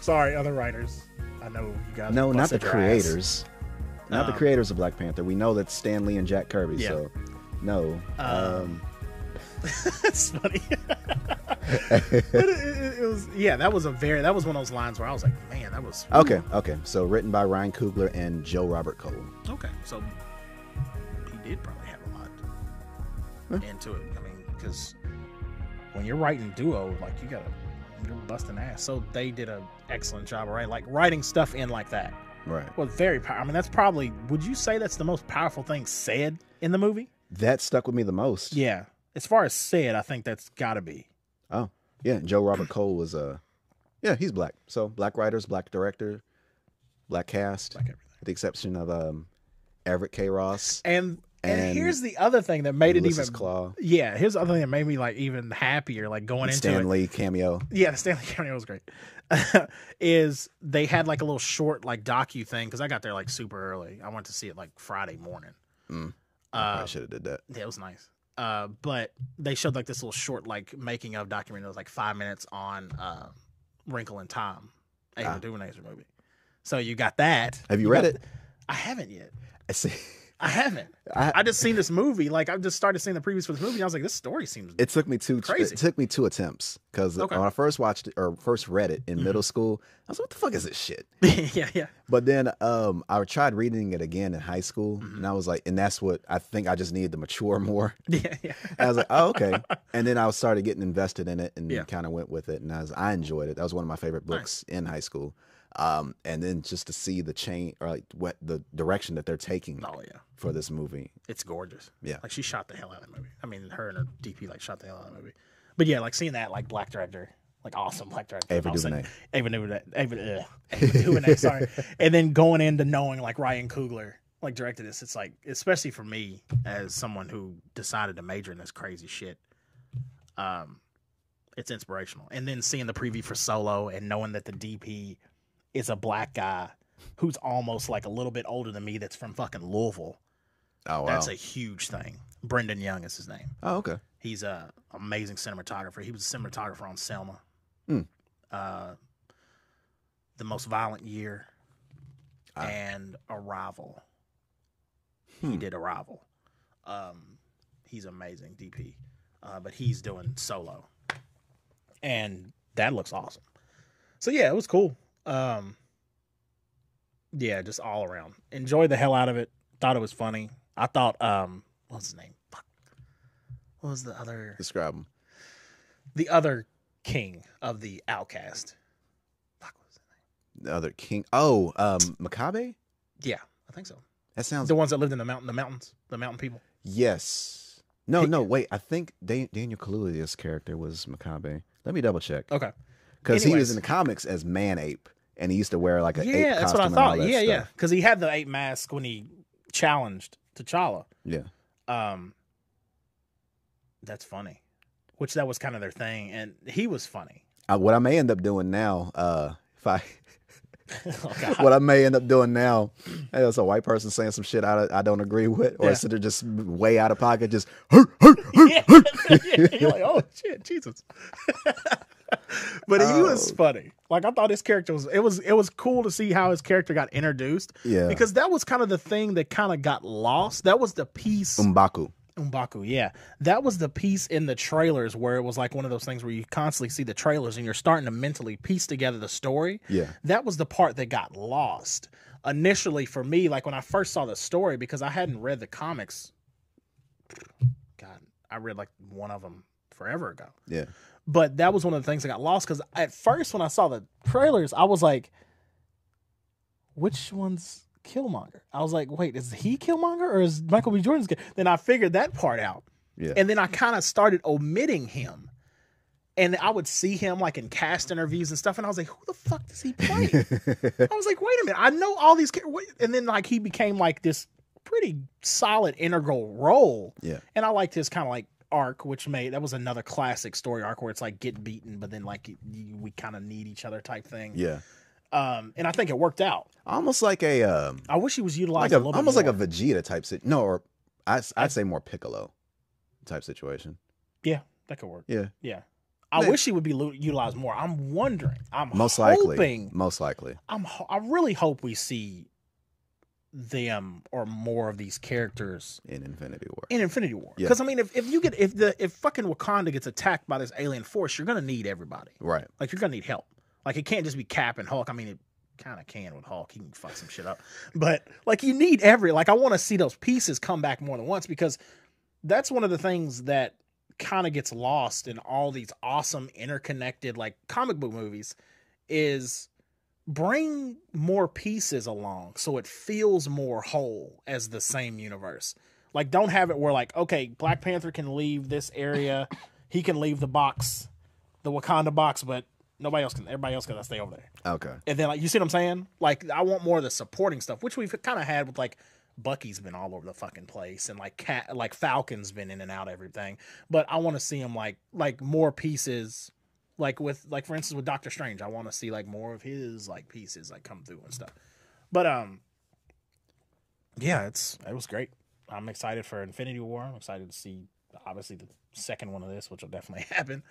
Sorry, other writers. I know you guys. No, not the creators. Not the creators of Black Panther. We know that's Stan Lee and Jack Kirby. Yeah. So, no. That's funny. it was. Yeah, that was one of those lines where I was like, man, that was. Okay. So written by Ryan Coogler and Joe Robert Cole. Okay, so he did probably have a lot into it. I mean, because when you're writing duo, like you're busting ass. So they did an excellent job, right? Like writing stuff in like that. Right. Well, very powerful. I mean, that's probably, would you say that's the most powerful thing said in the movie? That stuck with me the most. Yeah. As far as said, I think that's got to be. Oh, yeah. Joe Robert Cole was, he's black. So black writers, black director, black cast. Black everything. With the exception of Everett K. Ross. And here's the other thing that made Ulysses it even. Claw. Yeah. Here's the other thing that made me like even happier, like going into Stan Lee cameo. Yeah, the Stan Lee cameo was great. Is they had like a little short like docu thing because I got there like super early. I went to see it like Friday morning. I should have did that. Yeah, it was nice. But they showed like this little short like making of documentary. It was like 5 minutes on Wrinkle in Time, Ava DuVernay's movie. So you got that. Have you read it? I haven't yet. I see. I haven't. I just seen this movie. Like I just started seeing the previews for this movie. And I was like, this story seems. It took me crazy. It took me 2 attempts because when I first watched it or first read it in middle school, I was like, what the fuck is this shit? Yeah. But then I tried reading it again in high school, and I was like, and that's what I think I just needed to mature more. Yeah. And I was like, oh, okay. And then I started getting invested in it and kind of went with it, and I enjoyed it. That was one of my favorite books in high school. And then just to see the change or like what the direction that they're taking for this movie. It's gorgeous. Yeah. Like she shot the hell out of that movie. I mean, her and her DP like shot the hell out of that movie. But yeah, like seeing that like black director, like awesome black director. Ava DuVernay. Ava DuVernay, sorry. And then going into knowing like Ryan Coogler like directed this, it's like, especially for me as someone who decided to major in this crazy shit, it's inspirational. And then seeing the preview for Solo and knowing that the DP is a black guy who's almost like a little bit older than me that's from fucking Louisville. Oh, wow. That's a huge thing. Brendan Young is his name. Oh, okay. He's an amazing cinematographer. He was a cinematographer on Selma. The Most Violent Year. and Arrival. He did Arrival. He's amazing, DP. But he's doing Solo. And that looks awesome. So yeah, it was cool. Yeah, just all around. Enjoyed the hell out of it. Thought it was funny. I thought, what's his name? Fuck. What was the other? Describe him. The other king of the Outcast. Fuck, what was his name? The other king. Oh, Makabe? Yeah, I think so. That sounds. The ones that lived in the mountains, the mountain people. Yes. No, wait. I think Daniel Kaluuya's character was Makabe. Let me double check. Okay. Because he was in the comics as Man Ape, and he used to wear like an ape yeah, that's costume what I and thought. all that Yeah, stuff. yeah. Because he had the ape mask when he challenged T'Challa. Yeah. That's funny. Which that was kind of their thing, and he was funny. What I may end up doing now, if I. Oh, what I may end up doing now, hey, it's a white person saying some shit I don't agree with, or instead of just way out of pocket, just yeah. You're like, oh shit, Jesus. But he was funny. Like I thought his character was. It was cool to see how his character got introduced. Yeah, because that was kind of the thing that kind of got lost. That was the piece. M'Baku, yeah. That was the piece in the trailers where it was like one of those things where you constantly see the trailers and you're starting to mentally piece together the story. Yeah. That was the part that got lost. Initially for me, like when I first saw the story, because I hadn't read the comics. God, I read like one of them forever ago. Yeah. But that was one of the things that got lost because at first when I saw the trailers, I was like, which one's Killmonger? I was like, wait, is he Killmonger or is Michael B. Jordan's? Then I figured that part out. Yeah. And then I kind of started omitting him. And I would see him like in cast interviews and stuff. And I was like, who the fuck does he play? I was like, wait a minute. I know all these characters. And then like he became like this pretty solid integral role. Yeah. And I liked his kind of like arc, that was another classic story arc where it's like get beaten, but then like we kind of need each other type thing. Yeah. And I think it worked out. Almost like a. I wish he was utilized like a little bit almost more. like a Vegeta type no, or I'd say more Piccolo type situation. Yeah, that could work. Yeah. Yeah. I wish he would be utilized more. I'm wondering. Most likely. I really hope we see them or more of these characters in Infinity War. Yeah. Because I mean, if fucking Wakanda gets attacked by this alien force, you're gonna need everybody. Right. Like you're gonna need help. Like it can't just be Cap and Hulk. I mean, it kind of can with Hulk. He can fuck some shit up. But like you need like I want to see those pieces come back more than once because that's one of the things that kind of gets lost in all these awesome interconnected like comic book movies is bring more pieces along so it feels more whole as the same universe. Like don't have it where like, okay, Black Panther can leave this area. He can leave the box, the Wakanda box, but everybody else gotta stay over there. Okay. And then like you see what I'm saying? Like I want more of the supporting stuff, which we've kind of had with like Bucky's been all over the fucking place and like Falcon's been in and out of everything. But I want to see him like more pieces like for instance with Doctor Strange. I want to see like more of his like pieces like come through and stuff. But yeah, it was great. I'm excited for Infinity War. I'm excited to see obviously the second one of this, which will definitely happen.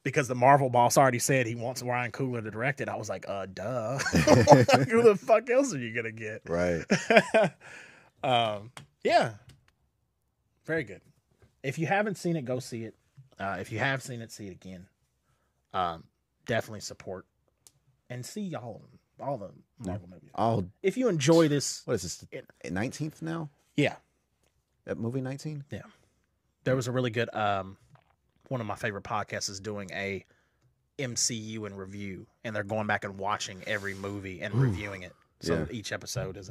Because the Marvel boss already said he wants Ryan Coogler to direct it. I was like, duh. Who the fuck else are you going to get? Right. Yeah. Very good. If you haven't seen it, go see it. If you have seen it, see it again. Definitely support. And see all the Marvel movies. If you enjoy this. What is this? 19th now? Yeah. That movie 19? Yeah. There was a really good... one of my favorite podcasts is doing a MCU and review, and they're going back and watching every movie and reviewing it. So each episode is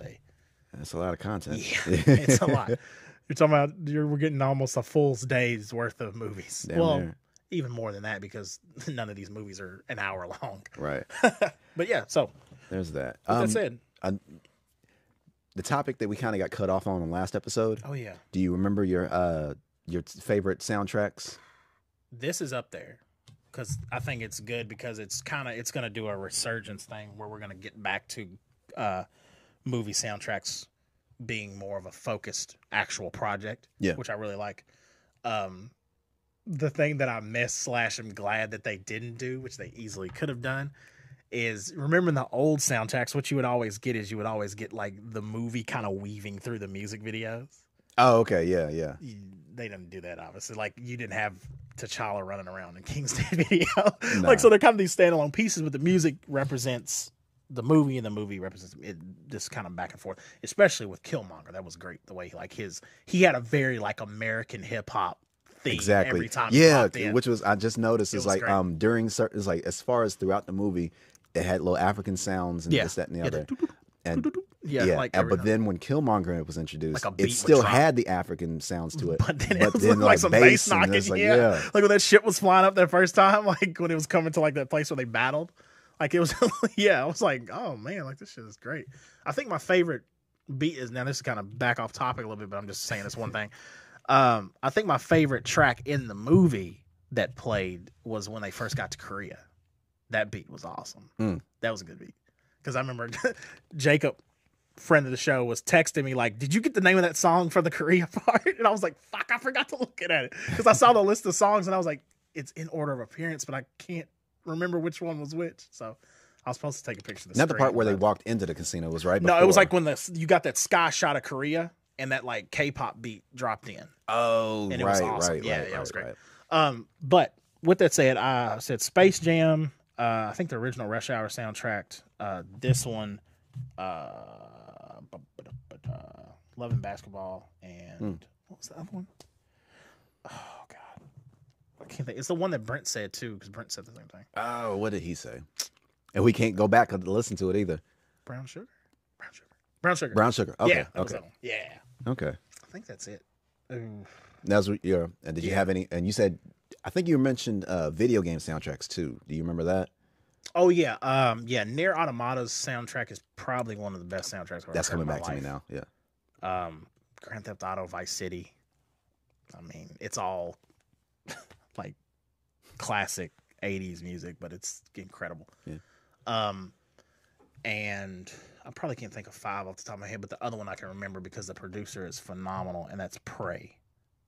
that's a lot of content. Yeah, it's a lot. You're talking about we're getting almost a full day's worth of movies. Even more than that because none of these movies are an hour long. Right. But yeah, so there's that. With that said, the topic that we kind of got cut off on the last episode. Oh yeah. Do you remember your favorite soundtracks? This is up there because I think it's good because it's going to do a resurgence thing where we're going to get back to movie soundtracks being more of a focused actual project, which I really like. The thing that I miss / am glad that they didn't do, which they easily could have done, is remember in the old soundtracks, what you would always get is you would always get like the movie kind of weaving through the music videos. Oh, okay, yeah. They didn't do that, obviously. Like, you didn't have T'Challa running around in King's Dead video. Nah. Like, so they're kind of these standalone pieces, but the music represents the movie, and the movie represents it, just kind of back and forth. Especially with Killmonger, that was great. The way he had a very like American hip hop theme every time. He popped in. Which was I just noticed is like great. during certain, it's like as far as throughout the movie, it had little African sounds and this, that, and the other. And but then when Killmonger was introduced, it still had the African sounds to it. But then it was like some bass knocking. Like when that shit was flying up that first time, like when it was coming to like that place where they battled. Like it was, I was like, oh man, like this shit is great. I think my favorite beat is, now this is kind of back off topic a little bit, but I'm just saying this one thing. I think my favorite track in the movie that played was when they first got to Korea. That beat was awesome. That was a good beat. Because I remember Jacob, friend of the show, was texting me like, did you get the name of that song for the Korea part? And I was like, fuck, I forgot to look at it. Because I saw the list of songs and I was like, it's in order of appearance, but I can't remember which one was which. So I was supposed to take a picture of the Not the part where they walked into the casino, was right before. No, it was like when you got that sky shot of Korea and that like K-pop beat dropped in. Oh, and it was awesome. It was great. But with that said, I said Space Jam. I think the original Rush Hour soundtrack. This one, Love and Basketball, and what was the other one? Oh God, I can't think. It's the one that Brent said too, because Brent said the same thing. Oh, what did he say? And we can't go back and listen to it either. Brown sugar. Okay. Yeah, okay. Yeah. Okay. I think that's it. Ooh. That's what you're. And did you have any? And you said, I think you mentioned video game soundtracks too. Do you remember that? Oh yeah, Nier Automata's soundtrack is probably one of the best soundtracks I've ever heard. That's coming back to me now. Yeah. Grand Theft Auto, Vice City. I mean, it's all like classic '80s music, but it's incredible. Yeah. And I probably can't think of 5 off the top of my head, but the other one I can remember because the producer is phenomenal, and that's Prey,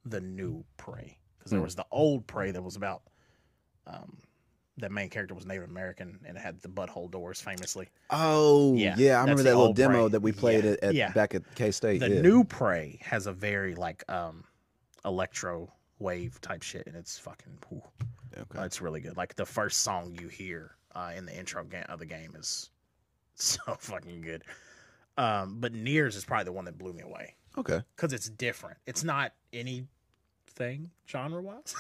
the new Prey. Because there was the old Prey that was about. That main character was Native American and it had the butthole doors famously. Oh, yeah. I remember that little demo Prey. that we played back at K-State. The new Prey has a very like electro wave type shit, and it's fucking it's really good. Like the first song you hear in the intro of the game is so fucking good. But Nier's is probably the one that blew me away. Okay. Because it's different. It's not anything genre-wise.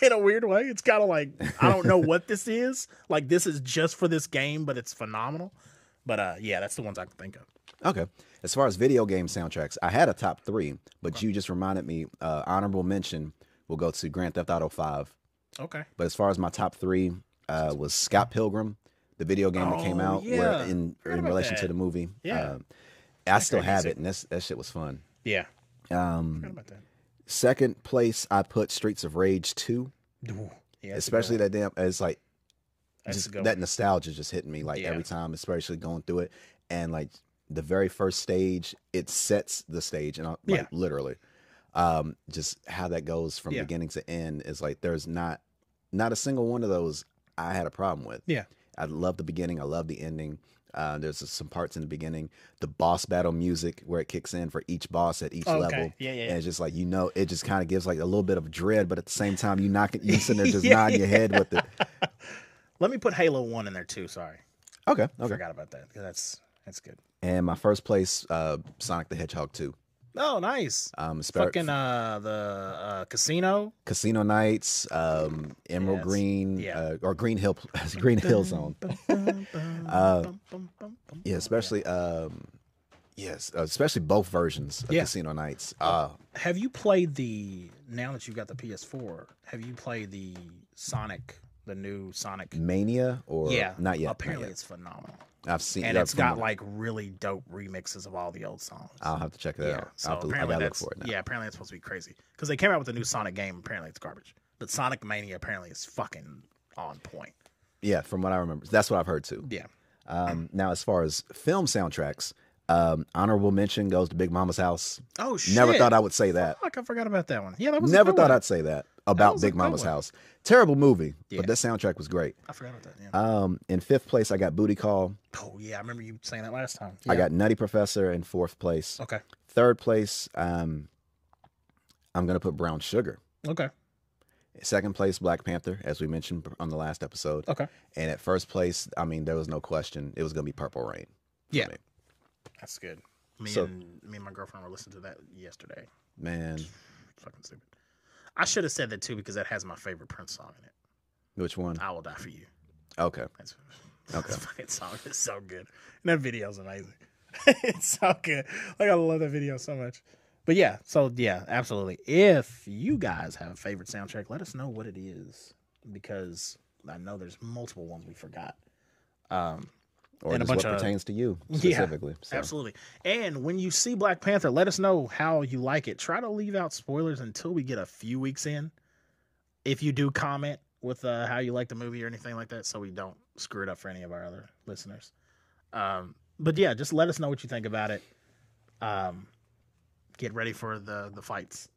In a weird way. It's kind of like, I don't know what this is. Like, this is just for this game, but it's phenomenal. But, yeah, that's the ones I can think of. Okay. As far as video game soundtracks, I had a top 3, but you just reminded me, honorable mention will go to Grand Theft Auto 5. Okay. But as far as my top 3 was Scott Pilgrim, the video game that came out where in relation to the movie. Yeah. I still have it, and that shit was fun. Yeah. Forgot about that. Second place, I put Streets of Rage 2. Yeah, especially that damn, it's like, just that nostalgia just hitting me like every time, especially going through it. And like the very first stage, it sets the stage, and like literally, just how that goes from beginning to end is like, there's not a single one of those I had a problem with. Yeah. I love the beginning. I love the ending. There's some parts in the beginning, the boss battle music where it kicks in for each boss at each level. Yeah. And it's just like, it just kind of gives like a little bit of dread, but at the same time, you sitting there just nodding your head with it. Let me put Halo 1 in there too. Sorry. Okay. I forgot about that. That's good. And my first place, Sonic the Hedgehog 2. Oh, nice. Fucking the casino nights, Emerald Green, or Green Hill Zone. Especially especially both versions of Casino Nights. Have you played now that you've got the PS4? Have you played the new Sonic Mania or not yet? Apparently, it's phenomenal. I've seen, and it's got like really dope remixes of all the old songs. I'll have to check that out. So I gotta look for it now. Yeah, apparently it's supposed to be crazy because they came out with a new Sonic game. Apparently it's garbage, but Sonic Mania apparently is fucking on point. Yeah, from what I remember, that's what I've heard too. Yeah. Now, as far as film soundtracks, honorable mention goes to Big Mama's House. Oh shit! Never thought I would say that. Fuck, I forgot about that one. Yeah, that was never thought I'd say that. about was a Big good Mama's one. house. Terrible movie, Yeah. but that soundtrack was great. I forgot about that. Yeah. In 5th place, I got Booty Call. Oh yeah, I remember you saying that last time. I Yeah. got Nutty Professor in 4th place. Okay. 3rd place, I'm gonna put Brown Sugar. Okay. 2nd place, Black Panther, as we mentioned on the last episode. Okay. And at 1st place, I mean, there was no question it was gonna be Purple Rain. Yeah. me. That's good. Me So- and my girlfriend were listening to that yesterday. Man, Fucking stupid. I should have said that too because that has my favorite Prince song in it. which one? I Will Die for You. Okay. That's Okay. fucking song. It's so good. And that video's amazing. It's so good. Like I love that video so much. But yeah, so yeah, absolutely. If you guys have a favorite soundtrack, let us know what it is because I know there's multiple ones we forgot. Or and a just what bunch of- pertains to you specifically. So. Absolutely. And when you see Black Panther, let us know how you like it. Try to leave out spoilers until we get a few weeks in. If you do comment with how you like the movie or anything like that, so we don't screw it up for any of our other listeners. But yeah, just let us know what you think about it. Get ready for the fights.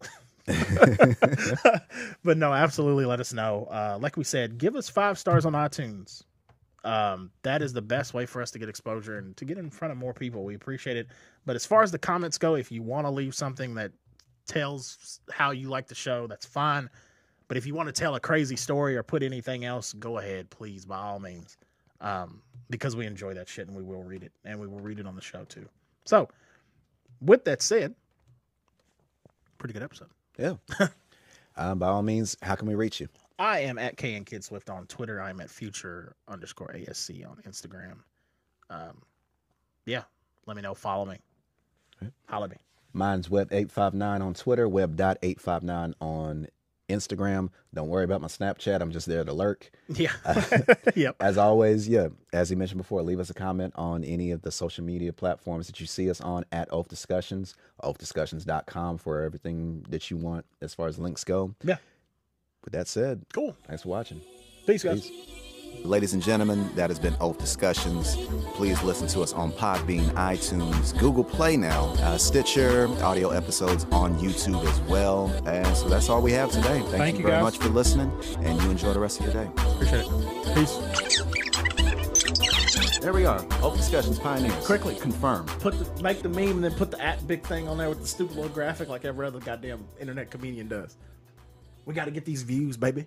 But no, absolutely let us know. Like we said, give us 5 stars on iTunes. That is the best way for us to get exposure and to get in front of more people. We appreciate it. But as far as the comments go, if you want to leave something that tells how you like the show, that's fine. But if you want to tell a crazy story or put anything else, go ahead, please, by all means. Because we enjoy that shit and we will read it. And we will read it on the show too. So, with that said, pretty good episode. Yeah. By all means, how can we reach you? I am at KNKidSwift on Twitter. I'm at future_ASC on Instagram. Yeah, let me know. Follow me. Holla at me. Mine's Web859 on Twitter, Web.859 on Instagram. Don't worry about my Snapchat. I'm just there to lurk. Yeah. Yep. As always, yeah, as he mentioned before, leave us a comment on any of the social media platforms that you see us on at OafDiscussions, OafDiscussions.com for everything that you want as far as links go. Yeah. With that said, Cool. thanks for watching. Peace, guys. Ladies and gentlemen, that has been Oaf Discussions. Please listen to us on Podbean, iTunes, Google Play now, Stitcher, audio episodes on YouTube as well. And so that's all we have today. Thank you very guys. much for listening, and you enjoy the rest of your day. Appreciate it. Peace. There we are. Oaf Discussions pioneers. Quickly. Confirmed. Make the meme and then put the @big thing on there with the stupid little graphic like every other goddamn internet comedian does. We got to get these views, baby.